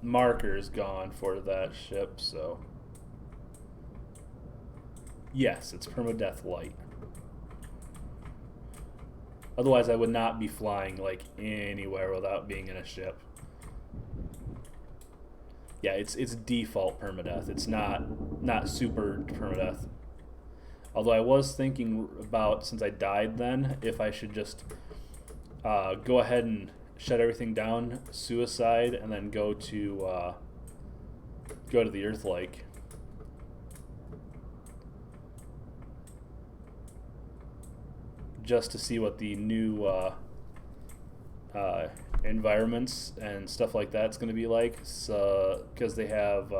marker is gone for that ship, so yes, it's permadeath light. Otherwise I would not be flying like anywhere without being in a ship. Yeah, it's default permadeath. It's not super permadeath. Although I was thinking about, since I died then, if I should just go ahead and shut everything down, suicide, and then go to the Earth Lake. Just to see what the new environments and stuff like that's going to be like, so because they have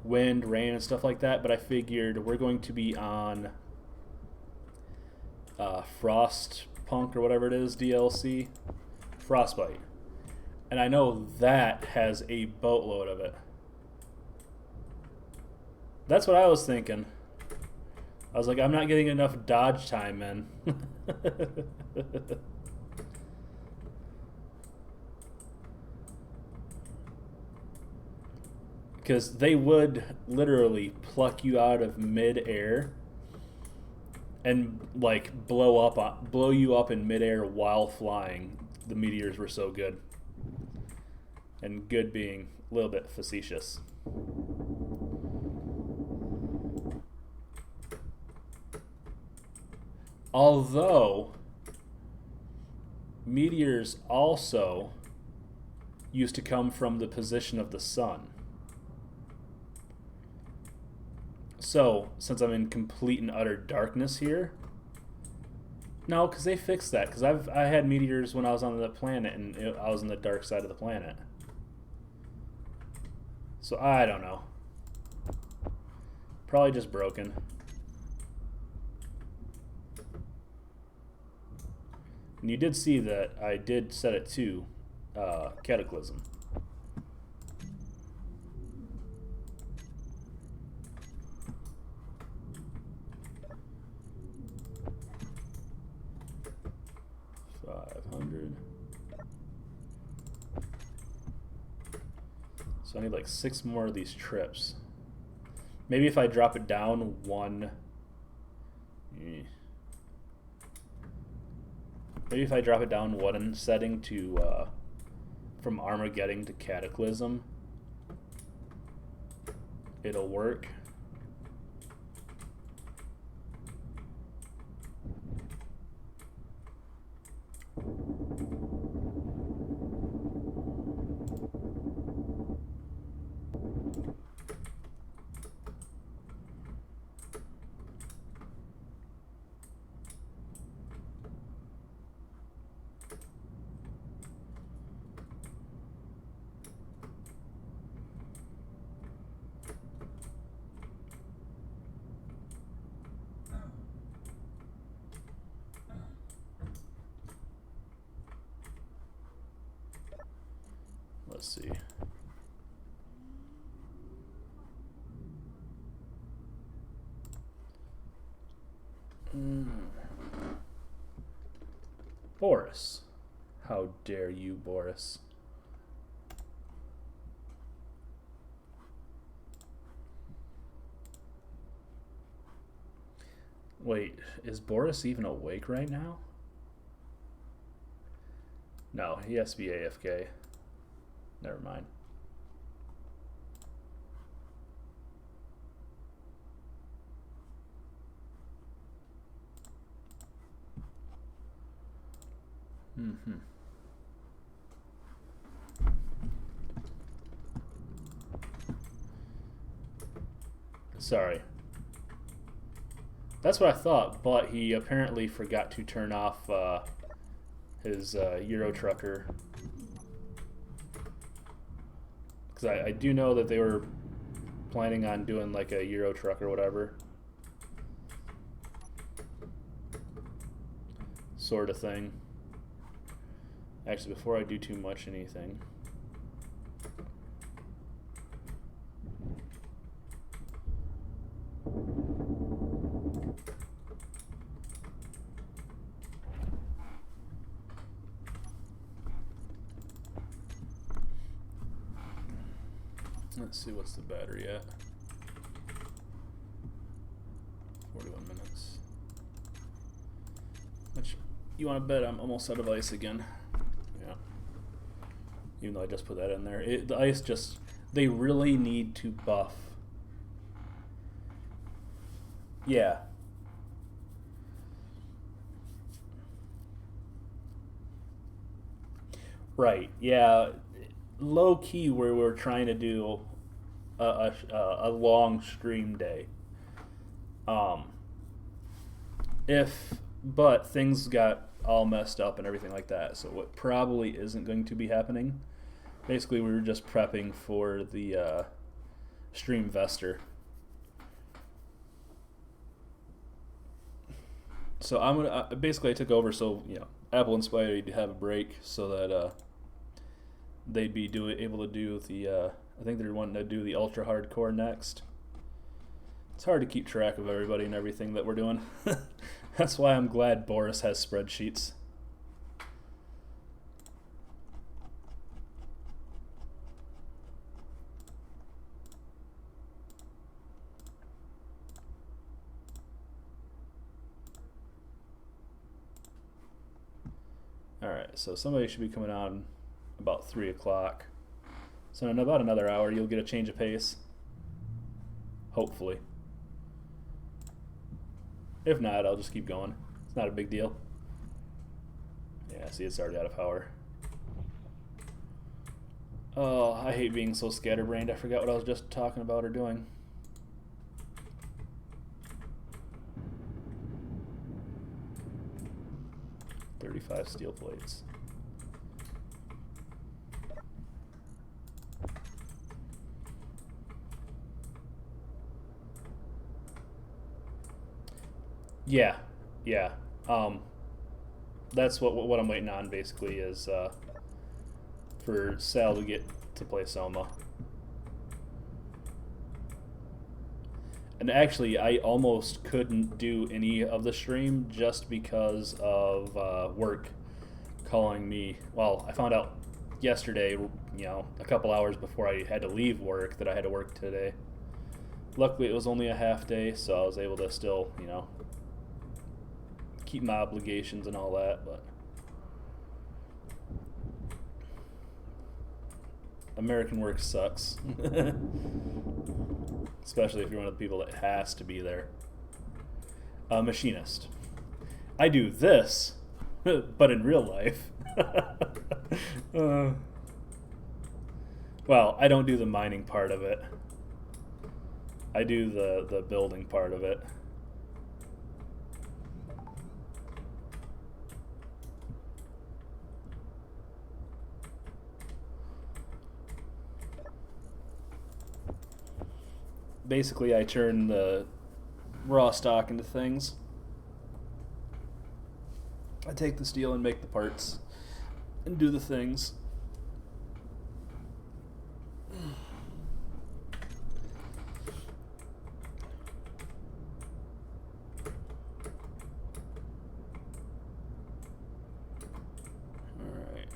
wind, rain, and stuff like that. But I figured we're going to be on Frostpunk or whatever it is, DLC, Frostbite, and I know that has a boatload of it. That's what I was thinking. I was like, I'm not getting enough dodge time, man. because they would literally pluck you out of mid-air and like blow you up in mid-air while flying. The meteors were so good, and good being a little bit facetious. Although meteors also used to come from the position of the sun. So, since I'm in complete and utter darkness here, no, because they fixed that. Because I had meteors when I was on the planet, and I was on the dark side of the planet. So I don't know. Probably just broken. And you did see that I did set it to Cataclysm. So I need like 6 more of these trips. Maybe if I drop it down one. Maybe if I drop it down one setting to from Armageddon to Cataclysm, it'll work. Let's see. Boris. How dare you, Boris? Wait, is Boris even awake right now? No, he has to be AFK. Never mind. Sorry. That's what I thought, but he apparently forgot to turn off his Euro Trucker. Because I do know that they were planning on doing like a Euro Truck or whatever sort of thing. Actually, before I do too much anything, let's see what's the battery at. 41 minutes. Which, you want to bet I'm almost out of ice again. Yeah. Even though I just put that in there. The ice just, they really need to buff. Yeah. Right, yeah. Low key, where we're trying to do a long stream day. But things got all messed up and everything like that, so what probably isn't going to be happening. Basically, we were just prepping for the Streamvester. So I'm gonna basically I took over, so Apple and Spidey to have a break so that they'd be able to do the I think they're wanting to do the ultra hardcore next. It's hard to keep track of everybody and everything that we're doing. That's why I'm glad Boris has spreadsheets. Alright, so somebody should be coming on about 3 o'clock. So in about another hour, you'll get a change of pace. Hopefully. If not, I'll just keep going. It's not a big deal. Yeah, see, it's already out of power. Oh, I hate being so scatterbrained. I forgot what I was just talking about or doing. "35 steel plates." Yeah, yeah. That's what I'm waiting on basically is for Sal to get to play Soma. And actually, I almost couldn't do any of the stream just because of work calling me. Well, I found out yesterday, a couple hours before I had to leave work, that I had to work today. Luckily, it was only a half day, so I was able to still, keep my obligations and all that, but American work sucks. Especially if you're one of the people that has to be there. Machinist. I do this, but in real life. Well, I don't do the mining part of it. I do the building part of it. Basically, I turn the raw stock into things. I take the steel and make the parts and do the things. Alright.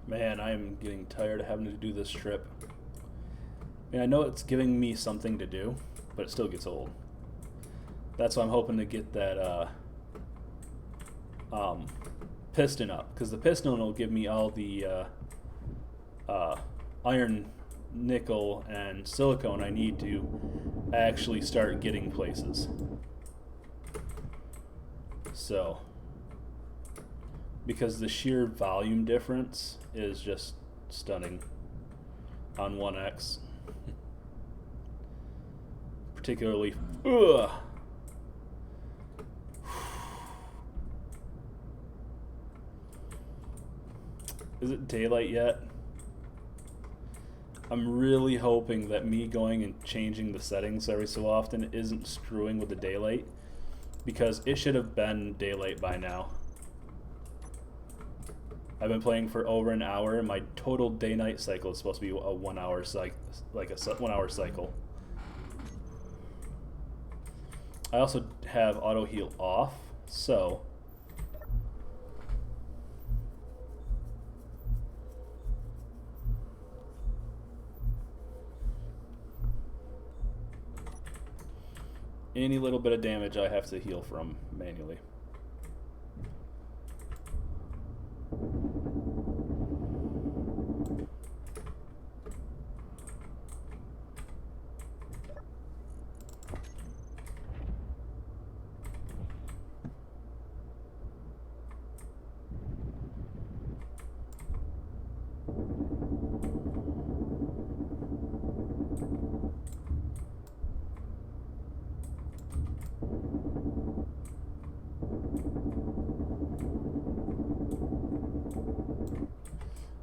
Man, I am getting tired of having to do this trip. I know it's giving me something to do, but it still gets old. That's why I'm hoping to get that piston up, because the piston will give me all the iron, nickel, and silicone I need to actually start getting places. So, because the sheer volume difference is just stunning on 1X. Particularly, is it daylight yet? I'm really hoping that me going and changing the settings every so often isn't screwing with the daylight, because it should have been daylight by now. I've been playing for over an hour, and my total day-night cycle is supposed to be a 1 hour cycle, like a 1 hour cycle. I also have auto heal off, so any little bit of damage I have to heal from manually.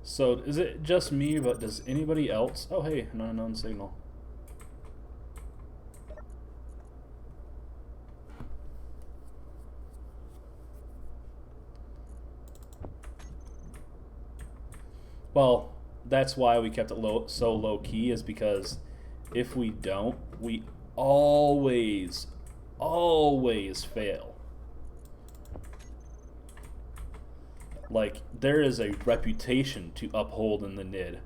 So, is it just me, but does anybody else... Oh, hey, an unknown signal. Well, that's why we kept it so low key, is because if we don't, we always fail. Like, there is a reputation to uphold in the NID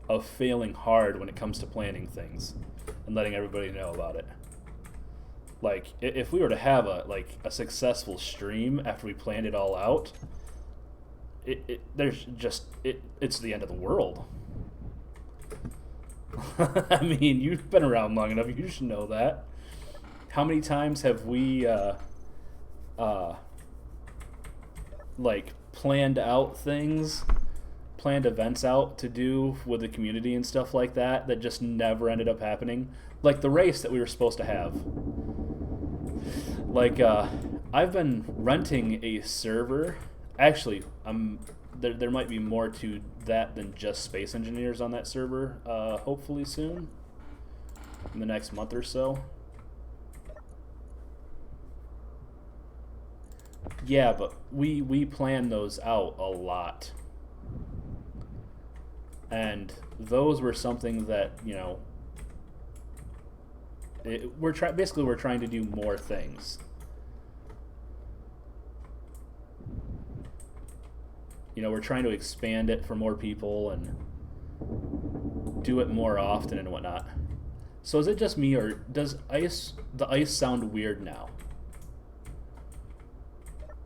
of failing hard when it comes to planning things and letting everybody know about it. Like, if we were to have a successful stream after we planned it all out, it's the end of the world. I mean, you've been around long enough, you should know that. How many times have we like planned events out to do with the community and stuff like that just never ended up happening? Like the race that we were supposed to have. Like I've been renting a server. Actually, there might be more to that than just space engineers on that server, hopefully soon, in the next month or so. Yeah, but we plan those out a lot. And those were something that, you know, we're trying to do more things. You know, we're trying to expand it for more people and do it more often and whatnot. So is it just me, or does the ice sound weird now?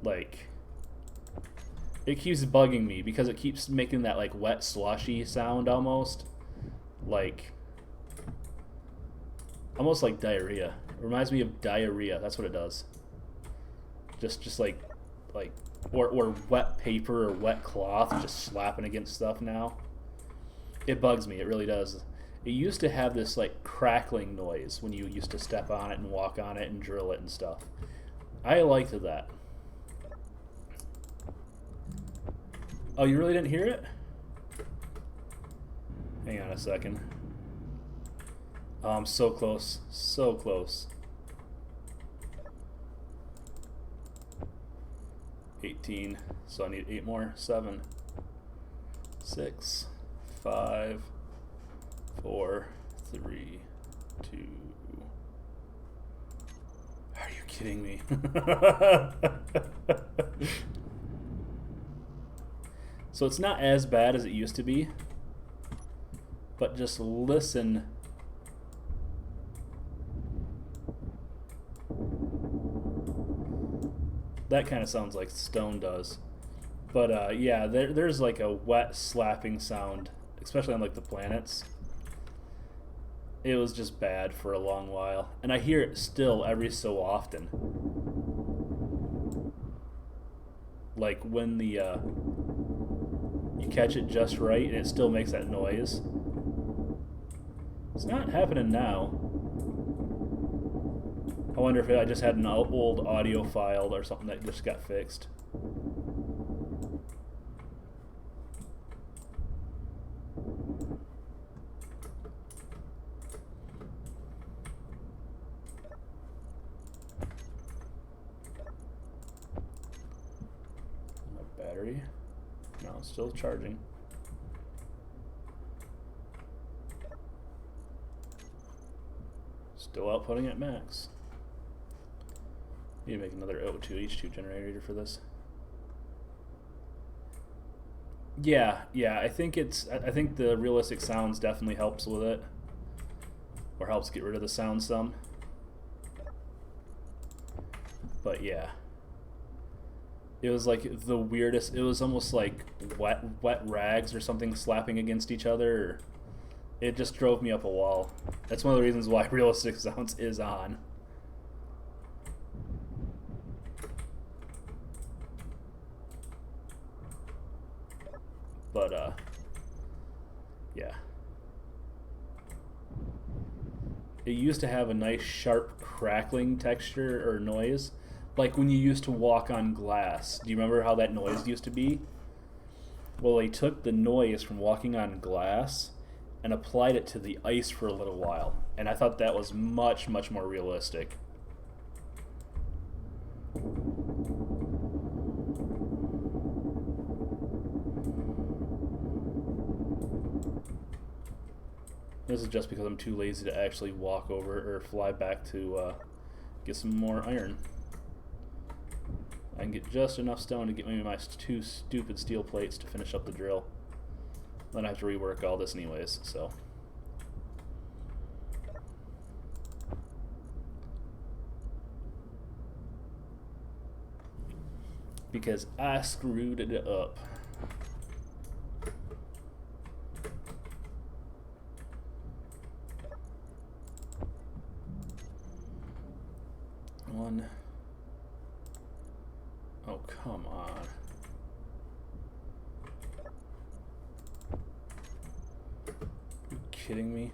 Like, it keeps bugging me because it keeps making that like wet slushy sound almost. Like diarrhea. It reminds me of diarrhea. That's what it does. Just like or wet paper or wet cloth just slapping against stuff now. It bugs me, it really does. It used to have this like crackling noise when you used to step on it and walk on it and drill it and stuff. I liked that. Oh, you really didn't hear it? Hang on a second. Oh, I'm so close. So close. 18. So I need 8 more. 7, 6, 5, 4, 3, 2. Are you kidding me? So it's not as bad as it used to be, but just listen. That kind of sounds like stone does. But yeah, there's like a wet slapping sound, especially on like the planets. It was just bad for a long while, and I hear it still every so often. Like when the you catch it just right and it still makes that noise. It's not happening now. I wonder if I just had an old audio file or something that just got fixed. My battery. No, it's still charging. Still outputting at max. Need to make another O2H2 generator for this. Yeah, I think the realistic sounds definitely helps with it, or helps get rid of the sound some. But yeah. It was like the weirdest. It was almost like wet rags or something slapping against each other. It just drove me up a wall. That's one of the reasons why realistic sounds is on. But yeah. It used to have a nice sharp crackling texture or noise. Like when you used to walk on glass. Do you remember how that noise used to be? Well, they took the noise from walking on glass and applied it to the ice for a little while. And I thought that was much, much more realistic. This is just because I'm too lazy to actually walk over or fly back to get some more iron. I can get just enough stone to get me my 2 stupid steel plates to finish up the drill. Then I have to rework all this anyways, so. Because I screwed it up. One. Oh, come on. Are you kidding me?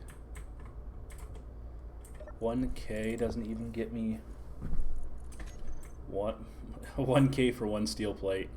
1K doesn't even get me what 1K for one steel plate.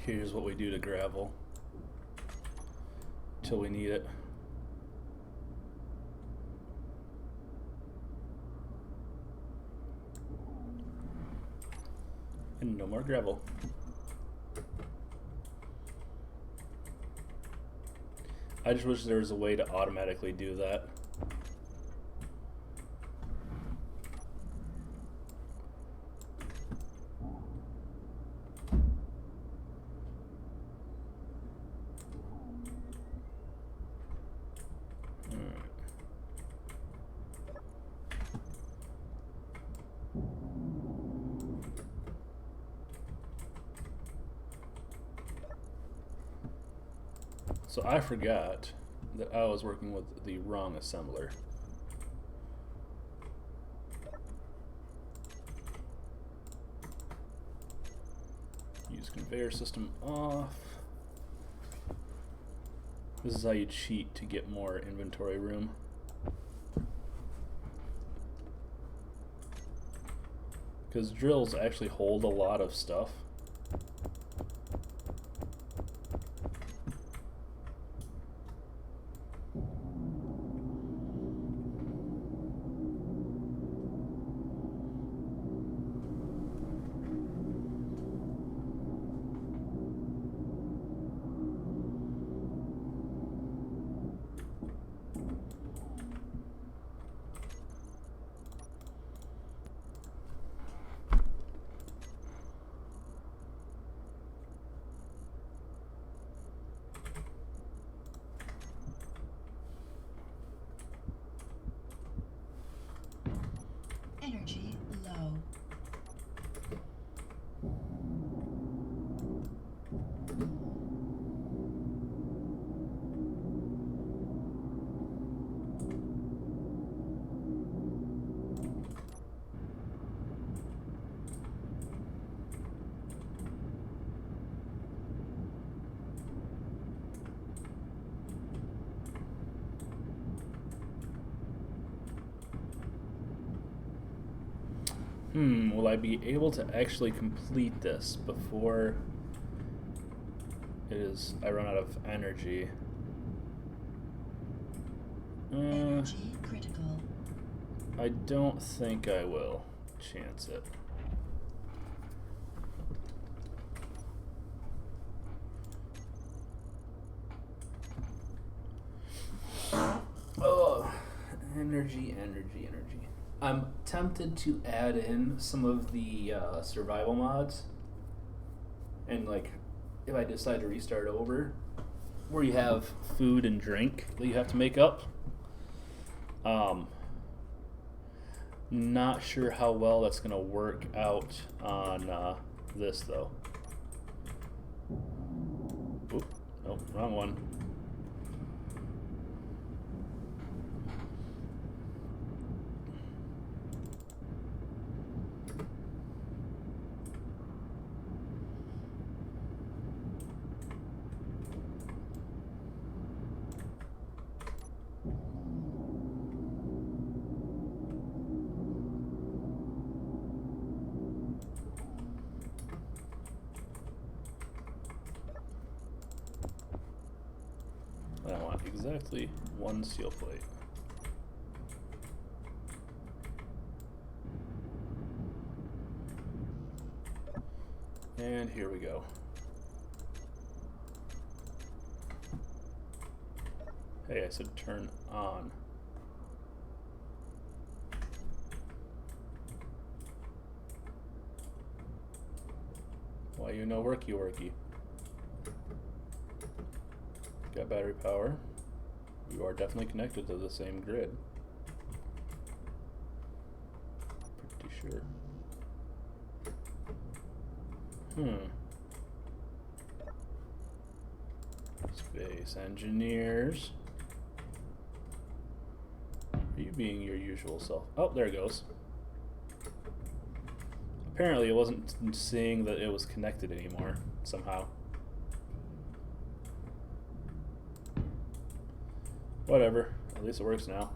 Here's what we do to gravel till we need it. And no more gravel. I just wish there was a way to automatically do that. So I forgot that I was working with the wrong assembler. Use conveyor system off. This is how you cheat to get more inventory room. Because drills actually hold a lot of stuff. Energy low. Will I be able to actually complete this before I run out of energy? Energy critical. I don't think I will. Chance it. Oh, energy. I'm tempted to add in some of the survival mods, and like if I decide to restart over, where you have food and drink that you have to make up. Not sure how well that's gonna work out on this though. Oop, nope, wrong one. exactly one steel plate. And here we go. Hey, I said turn on. Why you no worky worky? Got battery power. You are definitely connected to the same grid. Pretty sure. Space engineers. Are you being your usual self? Oh, there it goes. Apparently it wasn't seeing that it was connected anymore, somehow. Whatever, at least it works now.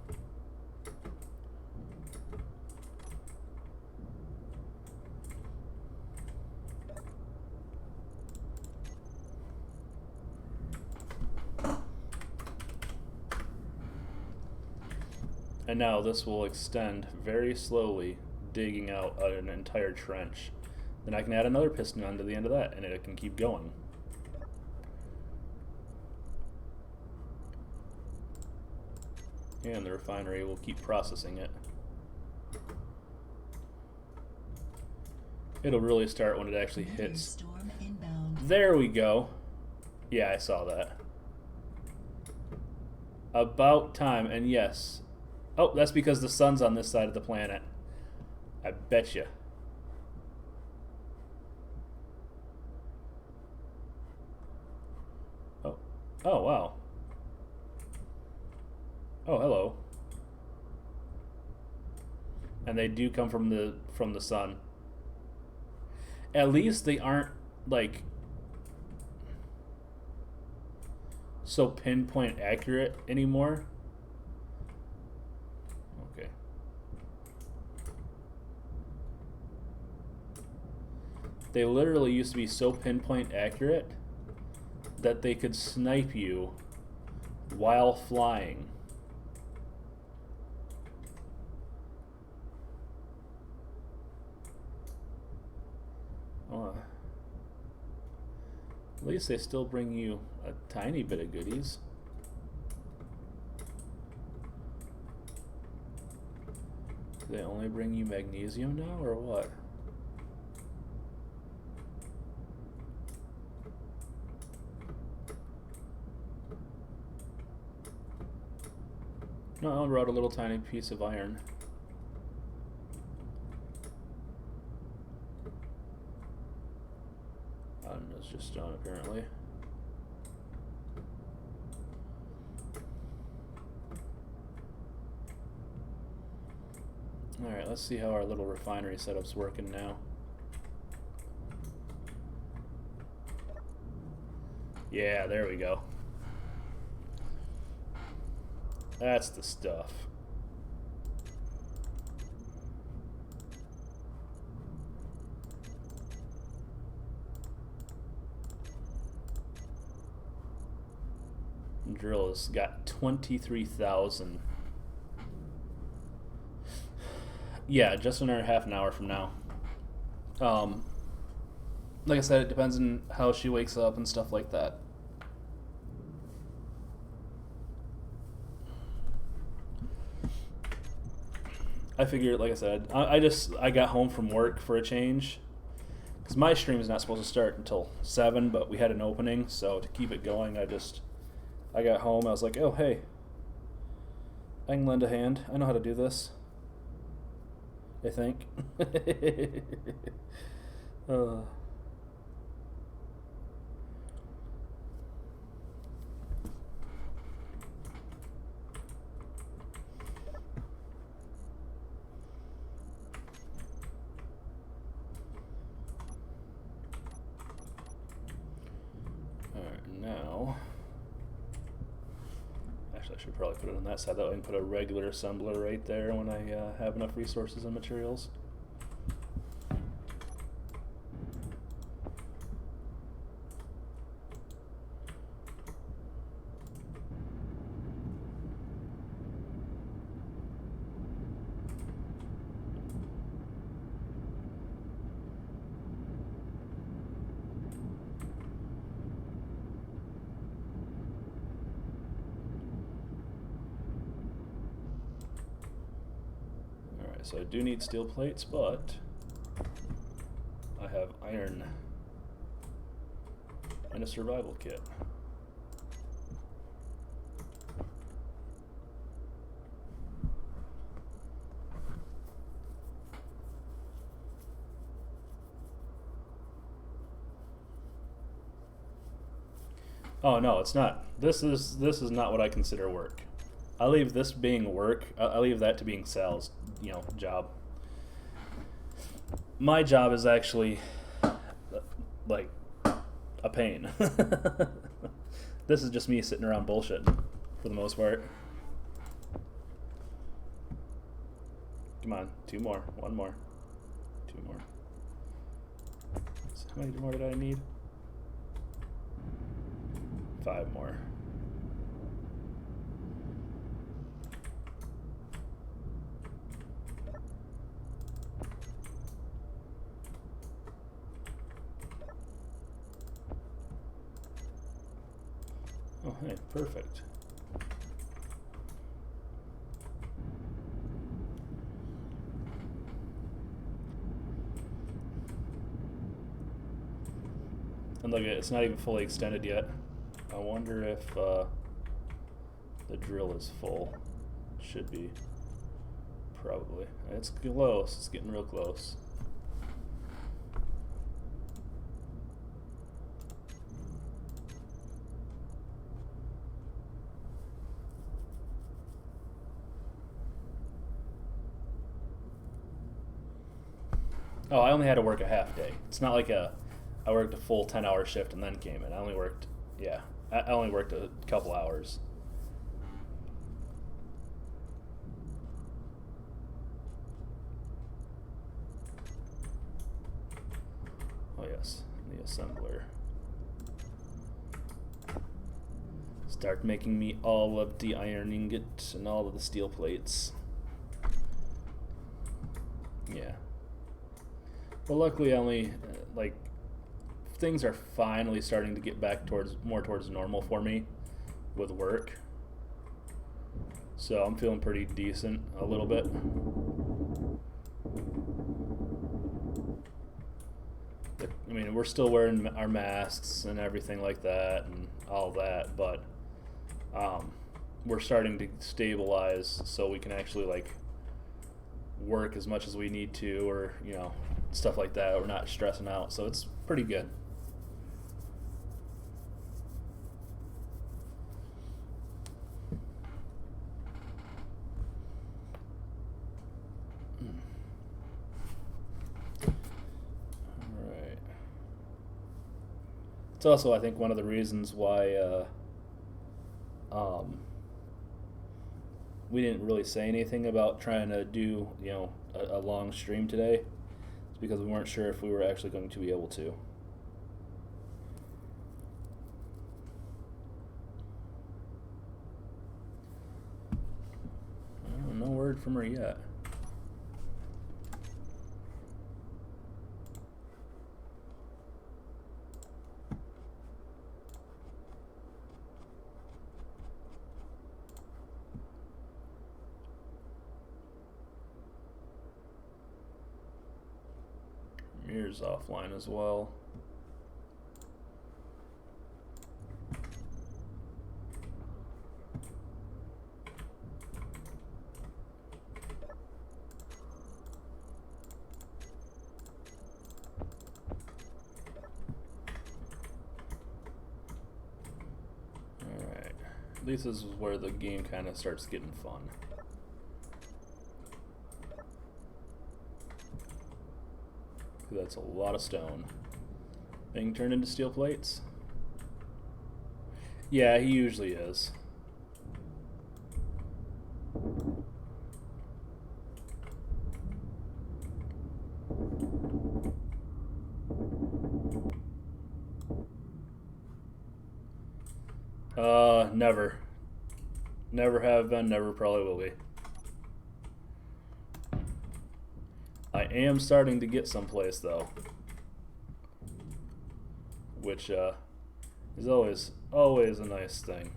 And now this will extend very slowly, digging out an entire trench. Then I can add another piston onto the end of that, and it can keep going. And the refinery will keep processing it. It'll really start when it actually hits. Storm inbound. There we go. Yeah, I saw that. About time, and yes. Oh, that's because the sun's on this side of the planet. I bet you. Oh. Oh, wow. Oh, hello. And they do come from the sun. At least they aren't like so pinpoint accurate anymore. Okay. They literally used to be so pinpoint accurate that they could snipe you while flying. At least they still bring you a tiny bit of goodies. Do they only bring you magnesium now, or what? No, I brought a little tiny piece of iron. It's just stone, apparently. Alright, let's see how our little refinery setup's working now. Yeah, there we go. That's the stuff. Drill has got 23,000. Yeah, just under half an hour from now. Like I said, it depends on how she wakes up and stuff like that. I figured, like I said, I got home from work for a change. Because my stream is not supposed to start until 7, but we had an opening, so to keep it going, I got home, I was like, oh, hey, I can lend a hand. I know how to do this. I think. Alright, now... Actually, I should probably put it on that side. That way I can put a regular assembler right there when I have enough resources and materials. so I do need steel plates, but I have iron and a survival kit. Oh no, it's not. This is not what I consider work. I leave this being work. I leave that to being Sal's, job. My job is actually like a pain. This is just me sitting around bullshitting for the most part. Come on, 2 more, 1 more, 2 more. So how many more did I need? 5 more. Oh, hey, perfect. And look at it, it's not even fully extended yet. I wonder if the drill is full. Should be. Probably. It's close. It's getting real close. Oh, I only had to work a half day. It's not like I worked a full 10-hour shift and then came in. I only worked a couple hours. Oh yes, the assembler. Start making me all of the iron ingot and all of the steel plates. Yeah. But luckily I only, things are finally starting to get back more towards normal for me with work. So I'm feeling pretty decent a little bit. I mean, we're still wearing our masks and everything like that and all that, but we're starting to stabilize so we can actually work as much as we need to, or stuff like that. We're not stressing out, so it's pretty good. Alright. It's also, I think, one of the reasons why we didn't really say anything about trying to do a long stream today. It's because we weren't sure if we were actually going to be able to. No word from her yet. Mirror's offline as well. Alright. At least this is where the game kind of starts getting fun. That's a lot of stone being turned into steel plates. Yeah, he usually is. Never. Never have been, never probably will be. I am starting to get someplace though, which is always a nice thing.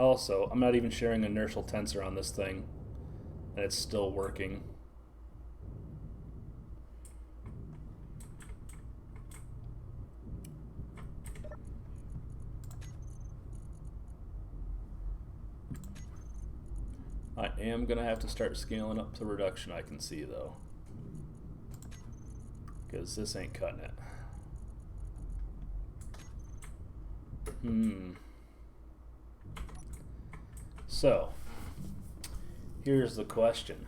Also, I'm not even sharing inertial tensor on this thing, and it's still working. I am going to have to start scaling up the reduction I can see, though, because this ain't cutting it. So, here's the question.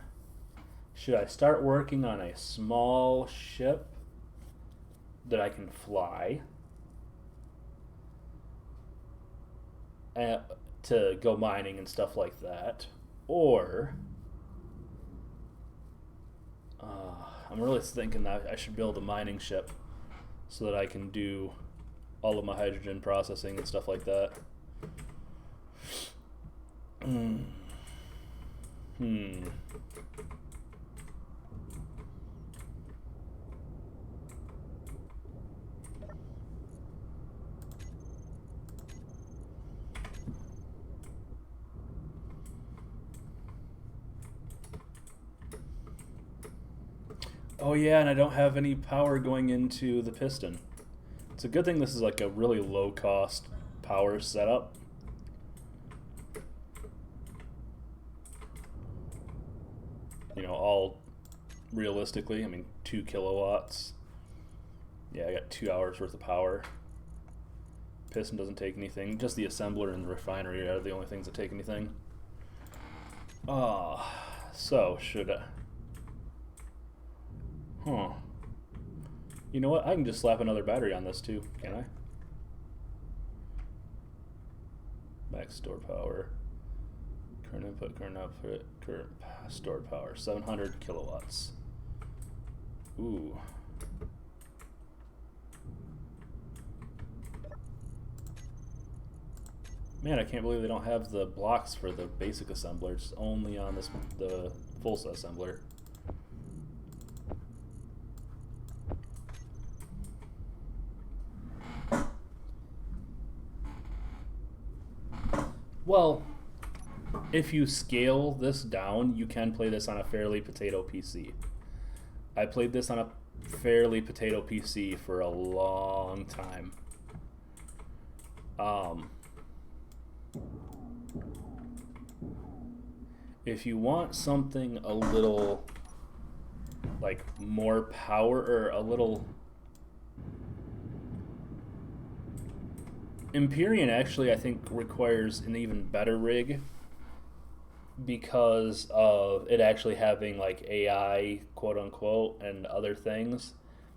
Should I start working on a small ship that I can fly to go mining and stuff like that? Or I'm really thinking that I should build a mining ship so that I can do all of my hydrogen processing and stuff like that. Oh yeah, and I don't have any power going into the piston. It's a good thing this is like a really low cost power setup. You know, all realistically, I mean 2 kilowatts. Yeah, I got 2 hours worth of power. Piston doesn't take anything. Just the assembler and the refinery are the only things that take anything. So should I? You know what? I can just slap another battery on this too, can I? Max stored power. Current input, current output, current stored power. 700 kilowatts. Ooh. Man, I can't believe they don't have the blocks for the basic assembler. It's only on this the full set assembler. Well, if you scale this down, you can play this on a fairly potato PC. I played this on a fairly potato PC for a long time. If you want something a little like more power, or a little Empyrean actually I think requires an even better rig because of it actually having like AI quote unquote and other things,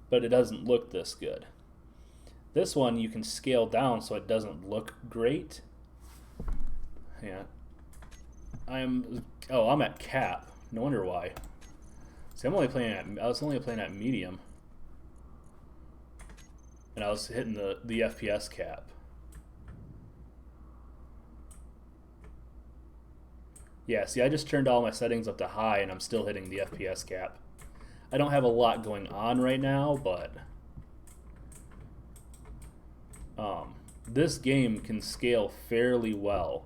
but it doesn't look this good. This one you can scale down so it doesn't look great. Yeah. I'm at cap. No wonder why. See, I was only playing at medium. And I was hitting the FPS cap. Yeah, see, I just turned all my settings up to high and I'm still hitting the FPS cap. I don't have a lot going on right now, but this game can scale fairly well.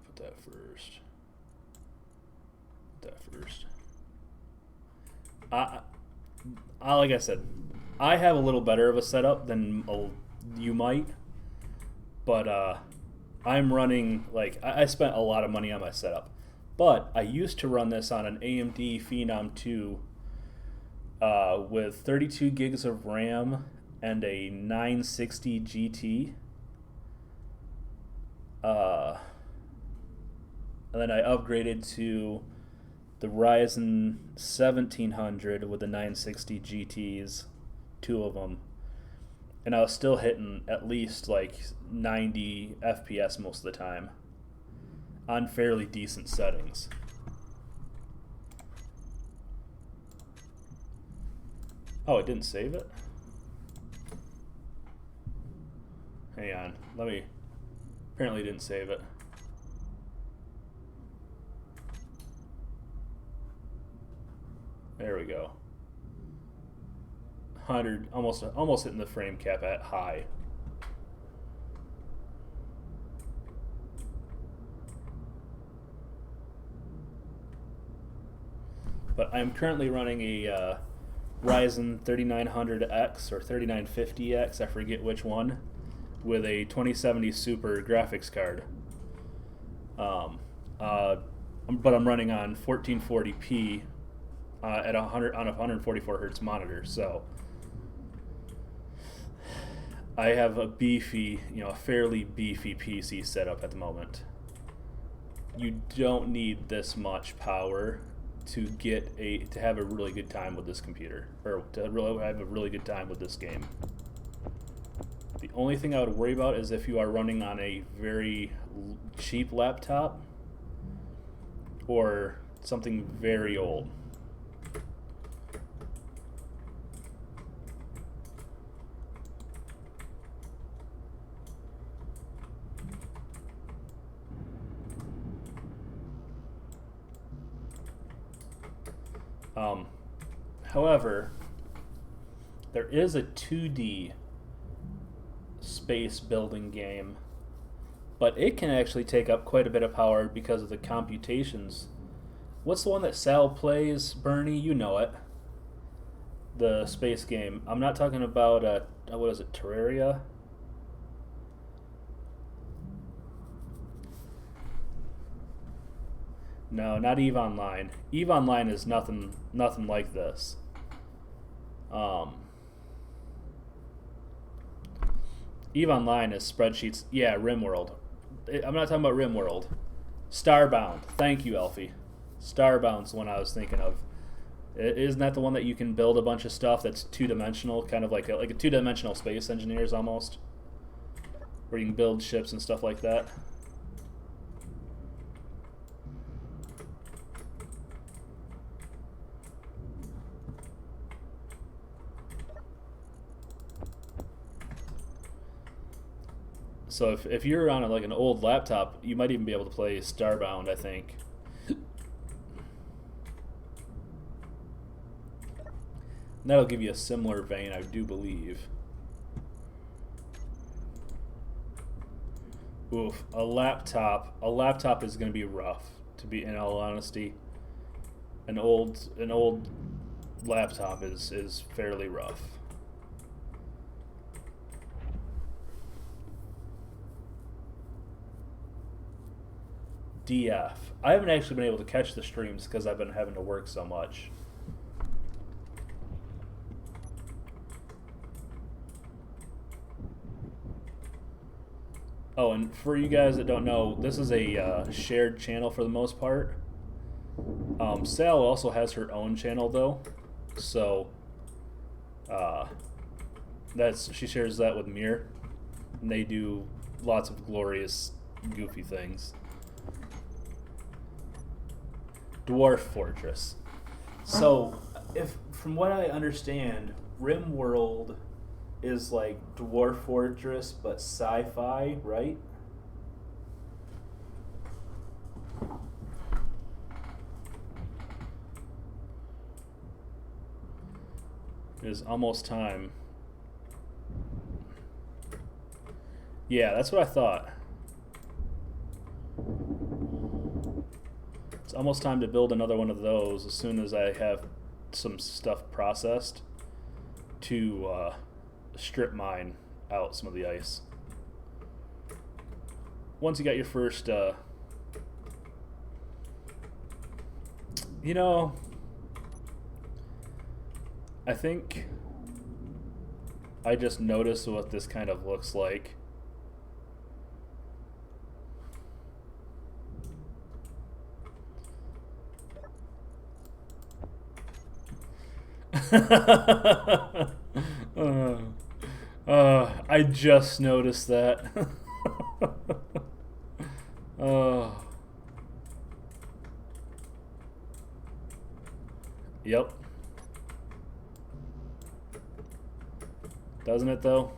Put that first. Like I said, I have a little better of a setup than you might, but I'm running, like, I spent a lot of money on my setup, but I used to run this on an AMD Phenom 2 with 32 gigs of RAM and a 960 GT. And then I upgraded to the Ryzen 1700 with the 960 GTs, 2 of them. And I was still hitting at least like 90 FPS most of the time on fairly decent settings. Oh, it didn't save it? Hang on, apparently it didn't save it. There we go. 100, almost hitting the frame cap at high. But I'm currently running a Ryzen 3900X or 3950X, I forget which one, with a 2070 Super graphics card. But I'm running on 1440p at 100 on a 144 hertz monitor, so I have a beefy, a fairly beefy PC setup at the moment. You don't need this much power to have a really good time with this computer, or to really have a really good time with this game. The only thing I would worry about is if you are running on a very cheap laptop or something very old. However, there is a 2D space building game, but it can actually take up quite a bit of power because of the computations. What's the one that Sal plays, Bernie? You know it. The space game. I'm not talking about, what is it, Terraria? No, not EVE Online. EVE Online is nothing like this. EVE Online is spreadsheets. Yeah, RimWorld. I'm not talking about RimWorld. Starbound. Thank you, Elfie. Starbound's the one I was thinking of. Isn't that the one that you can build a bunch of stuff that's two-dimensional, kind of like a two-dimensional Space Engineers almost, where you can build ships and stuff like that? So if you're on like an old laptop, you might even be able to play Starbound, I think. And that'll give you a similar vein, I do believe. Oof, a laptop is going to be rough, to be in all honesty. An old laptop is fairly rough. DF. I haven't actually been able to catch the streams because I've been having to work so much. Oh, and for you guys that don't know, this is a shared channel for the most part. Sal also has her own channel though, so she shares that with Mir, and they do lots of glorious, goofy things. Dwarf Fortress. So, from what I understand, RimWorld is like Dwarf Fortress but sci-fi, right? It is almost time. Yeah, that's what I thought. It's almost time to build another one of those as soon as I have some stuff processed to strip mine out some of the ice. Once you got your first, I think I just noticed what this kind of looks like. I just noticed that. Yep. Doesn't it though?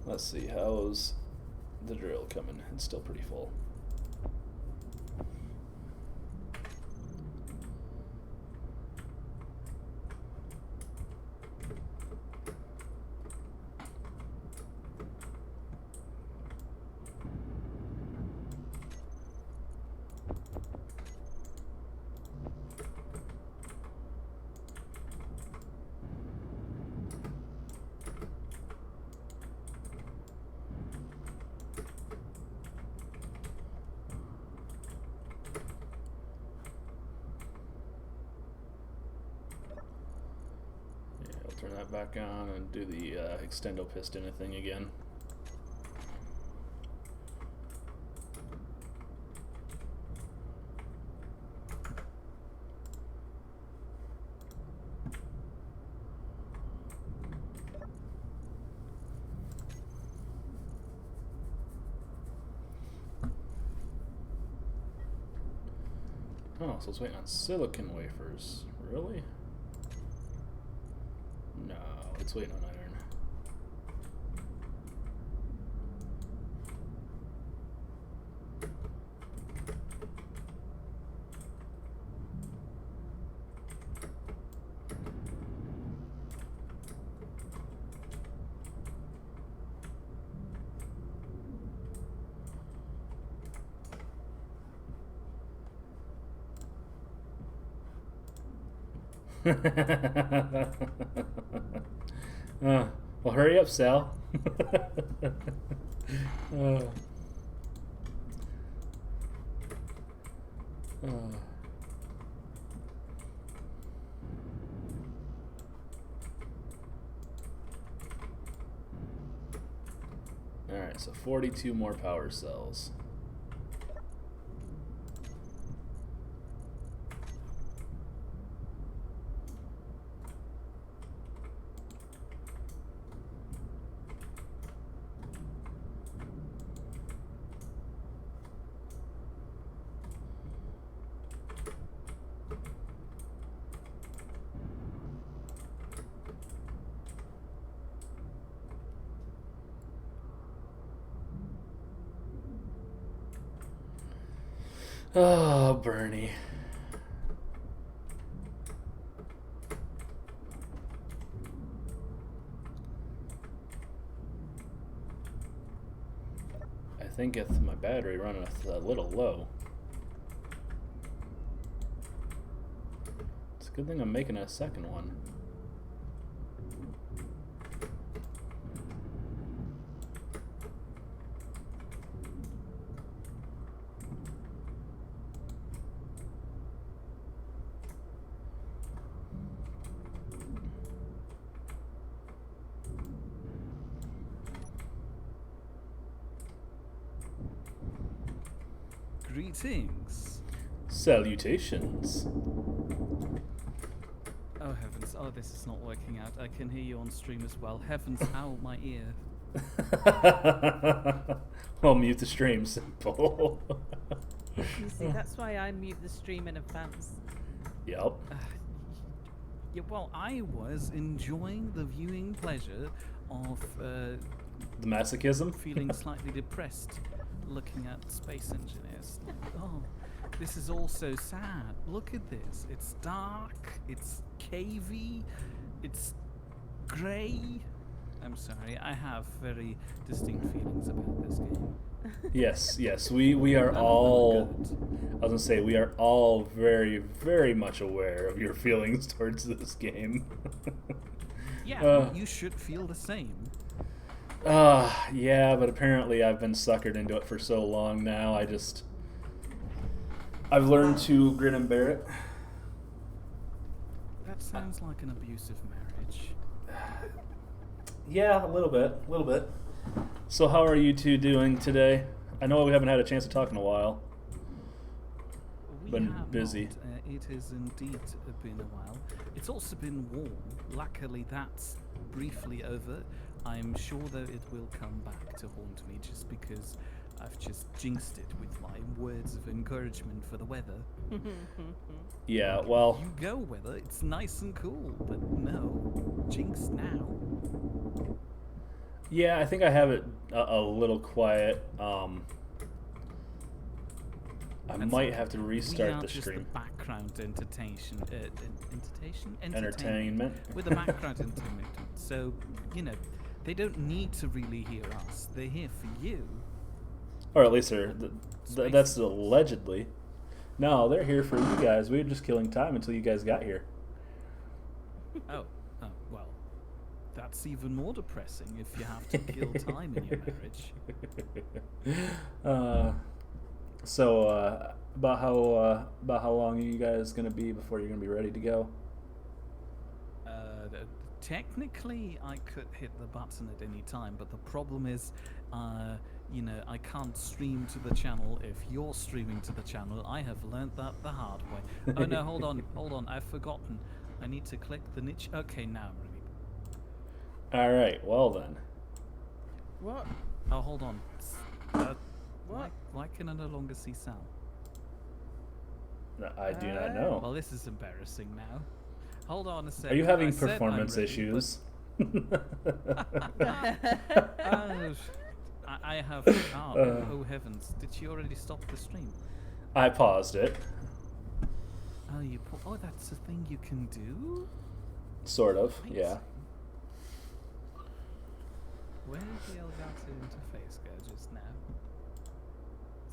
Let's see, how's the drill coming. It's still pretty full. Turn that back on and do the extendo piston thing again. Oh, so it's waiting on silicon wafers. Really? No, it's waiting on iron. Well, hurry up, Sal. Alright, so 42 more power cells. Oh, Bernie. I think it's my battery running a little low. It's a good thing I'm making a second one. Greetings. Salutations. Oh heavens, oh this is not working out. I can hear you on stream as well. Heavens, ow, my ear. Well, mute the stream, simple. You see, that's why I mute the stream in advance. Yep. Yeah, well, I was enjoying the viewing pleasure of The masochism? feeling slightly depressed looking at space engineers. Oh, this is all so sad. Look at this. It's dark, it's cavey, it's grey. I'm sorry, I have very distinct feelings about this game. Yes, we are None of them are all, good. I was gonna say, we are all very, very much aware of your feelings towards this game. Yeah, you should feel the same. Yeah, but apparently I've been suckered into it for so long now, I've learned to grin and bear it. That sounds like an abusive marriage. Yeah, a little bit. So how are you two doing today? I know we haven't had a chance to talk in a while. We Been have busy. not. It has indeed been a while. It's also been warm. Luckily, that's briefly over. I'm sure, though, it will come back to haunt me just because I've just jinxed it with my words of encouragement for the weather. Yeah, well, You go, weather. It's nice and cool, but no. Jinx now. Yeah, I think I have it a little quiet. I That's might okay. have to We restart are the just stream. the background Entertainment. with the background entertainment. So, you know, they don't need to really hear us. They're here for you. Or at least that's Space. allegedly. No, they're here for you guys. We were just killing time until you guys got here. Oh, well, that's even more depressing if you have to kill time in your marriage. So about how long are you guys gonna be before you're gonna be ready to go? Technically, I could hit the button at any time, but the problem is, you know, I can't stream to the channel if you're streaming to the channel. I have learnt that the hard way. Oh no, hold on, I've forgotten. I need to click the niche. Okay, now I'm ready. All right. Well then. What? Oh, hold on. What? Why can I no longer see Sal? I do not know. Well, this is embarrassing now. Hold on a second. Are you having I said I'm performance ready, issues? I have. Oh heavens! Did you already stop the stream? I paused it. Oh, oh, that's a thing you can do. Sort of. Nice. Yeah. Where did the Elgato interface go just now?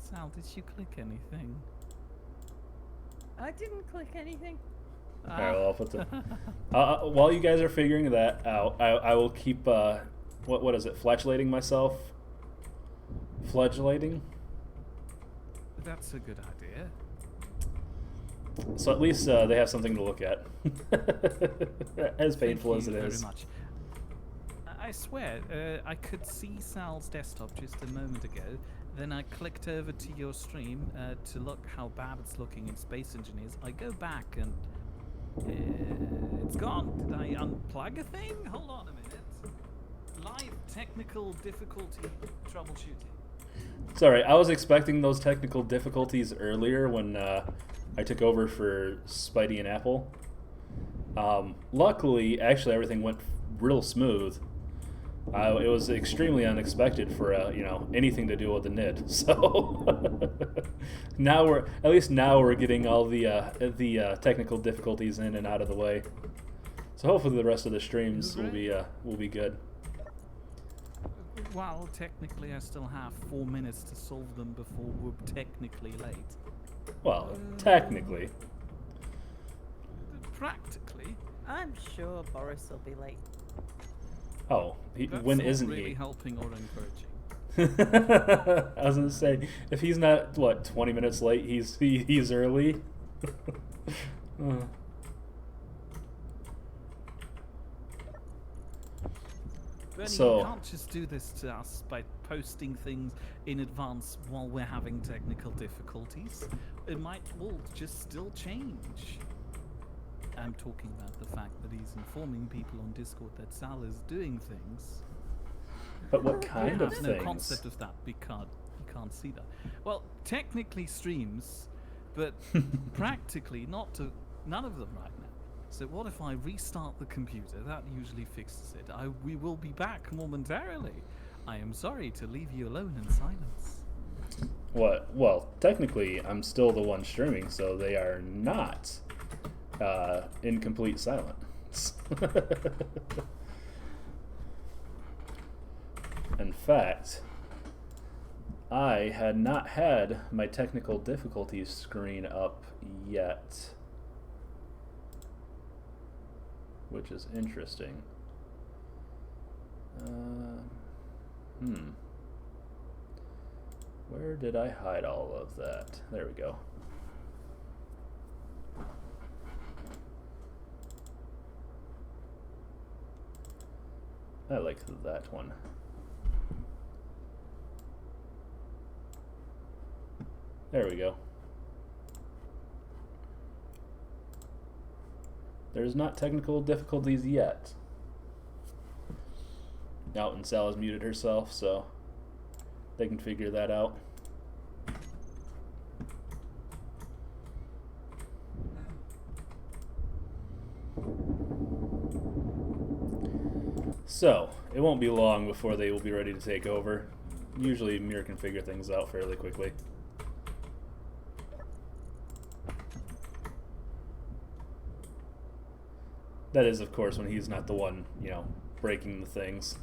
Sal, did you click anything? I didn't click anything. All right. Well, I'll put the. While you guys are figuring that out, I will keep. What is it? Flagellating myself. Flagellating. That's a good idea. So at least they have something to look at. As painful Thank as you it very is. much. I swear, I could see Sal's desktop just a moment ago. Then I clicked over to your stream to look how bad it's looking in Space Engineers. I go back and it's gone. Did I unplug a thing? Hold on a minute. Live technical difficulty troubleshooting. Sorry, I was expecting those technical difficulties earlier when I took over for Spidey and Apple. Luckily, actually, everything went real smooth. It was extremely unexpected for anything to do with the NID. So now we're getting all the technical difficulties in and out of the way. So hopefully the rest of the streams will be good. Well, technically, I still have 4 minutes to solve them before we're technically late. Well, technically. Practically. I'm sure Boris will be late. Oh, That's when not isn't really he? helping or encouraging. I was gonna say, if he's not 20 minutes late, he's early. Bernie, So- you can't just do this to us by posting things in advance while we're having technical difficulties. It might all just still change. I'm talking about the fact that he's informing people on Discord that Sal is doing things. But what kind I of have no things? concept of that because you can't see that. Well, technically streams, but practically none of them right now. So what if I restart the computer? That usually fixes it. We will be back momentarily. I am sorry to leave you alone in silence. What? Well, technically, I'm still the one streaming, so they are not in complete silence. In fact, I had not had my technical difficulties screen up yet, which is interesting. Where did I hide all of that? There we go. I like that one. There we go. There's not technical difficulties yet. Out and Sal has muted herself, so they can figure that out. So, it won't be long before they will be ready to take over. Usually Mir can figure things out fairly quickly. That is, of course, when he's not the one, you know, breaking the things.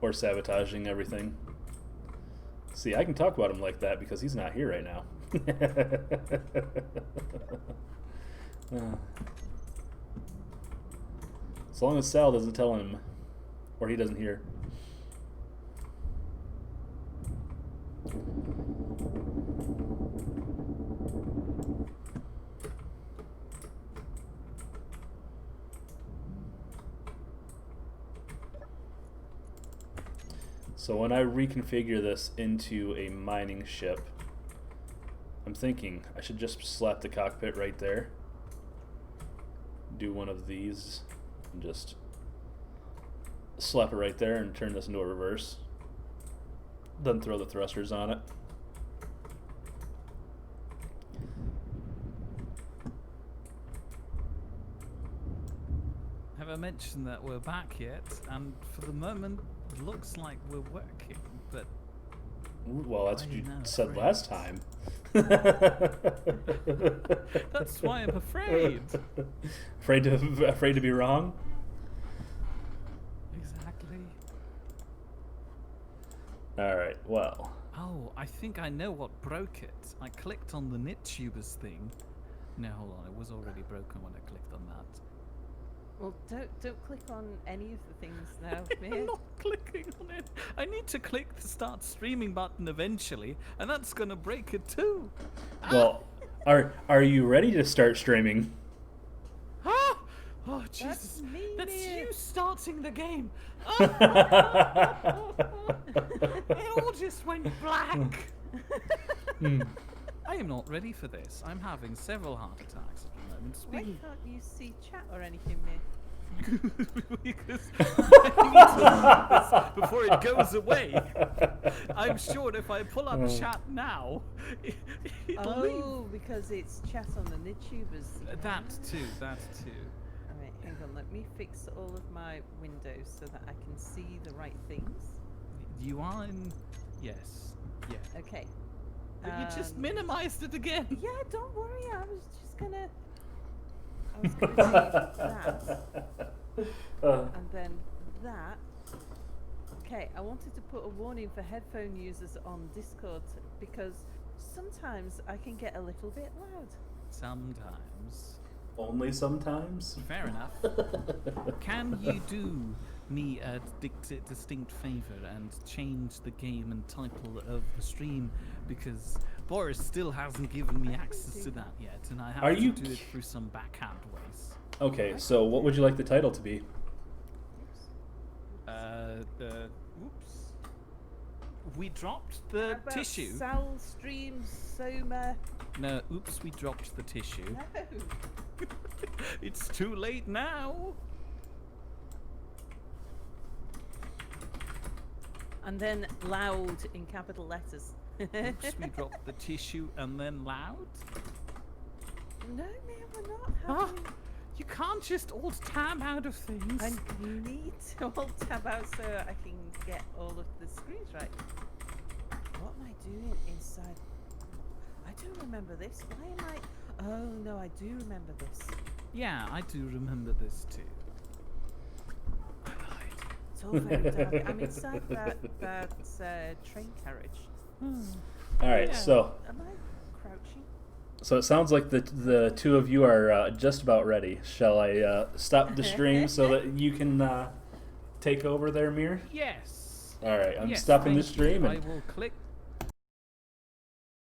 Or sabotaging everything. See, I can talk about him like that because he's not here right now. As long as Sal doesn't tell him, or he doesn't hear. So when I reconfigure this into a mining ship, I'm thinking I should just slap the cockpit right there. Do one of these and just slap it right there and turn this into a reverse. Then throw the thrusters on it. Have I mentioned that we're back yet? And for the moment, it looks like we're working, but Well, that's what you know, said afraid. last time. That's why I'm afraid. Afraid to be wrong? Exactly. Alright, well. Oh, I think I know what broke it. I clicked on the NiddTubers thing. No, hold on, it was already broken when I clicked on that. Well, don't click on any of the things now, I'm Mir. not clicking on it. I need to click the start streaming button eventually, and that's gonna break it too. Well, are you ready to start streaming? Ah! Oh Jesus! me, That's Mir. you starting the game. Ah! It all just went black. Hmm. I am not ready for this. I'm having several heart attacks at the moment. Why Speaking can't you see chat or anything, Mir? because I need to read this before it goes away. I'm sure if I pull up chat now, it'll leave. Oh, because it's chat on the NiddTubers. That too. That too. Alright, hang on. Let me fix all of my windows so that I can see the right things. You are in. Yes. Yeah. Okay. But you just Um, minimized it again. Yeah, don't worry. I was gonna do that, and then that. Okay, I wanted to put a warning for headphone users on Discord because sometimes I can get a little bit loud. Sometimes. Only sometimes? Fair enough. Can you do me a distinct favor and change the game and title of the stream, because Boris still hasn't given me access to that yet, and I have Are to you do it through some backhand ways. Okay, so what would you like the title to be? Oops. We dropped How the about tissue. Sal streams Soma. No, oops, we dropped the tissue. No. It's too late now. And then loud in capital letters. Oops, we dropped the tissue and then loud. No, man, we're not Ah, having. you can't just alt tab out of things. I need to alt tab out so I can get all of the screens right. What am I doing inside? I don't remember this. Why am I? Oh no, I do remember this. Yeah, I do remember this too. I lied. It's all very dark. I'm inside that train carriage. Alright, Yeah. so Am I crouching? so it sounds like the two of you are just about ready. Shall I stop the stream so that you can take over there, Mir? Yes. Alright, I'm Yes, stopping the thank you. stream I and will click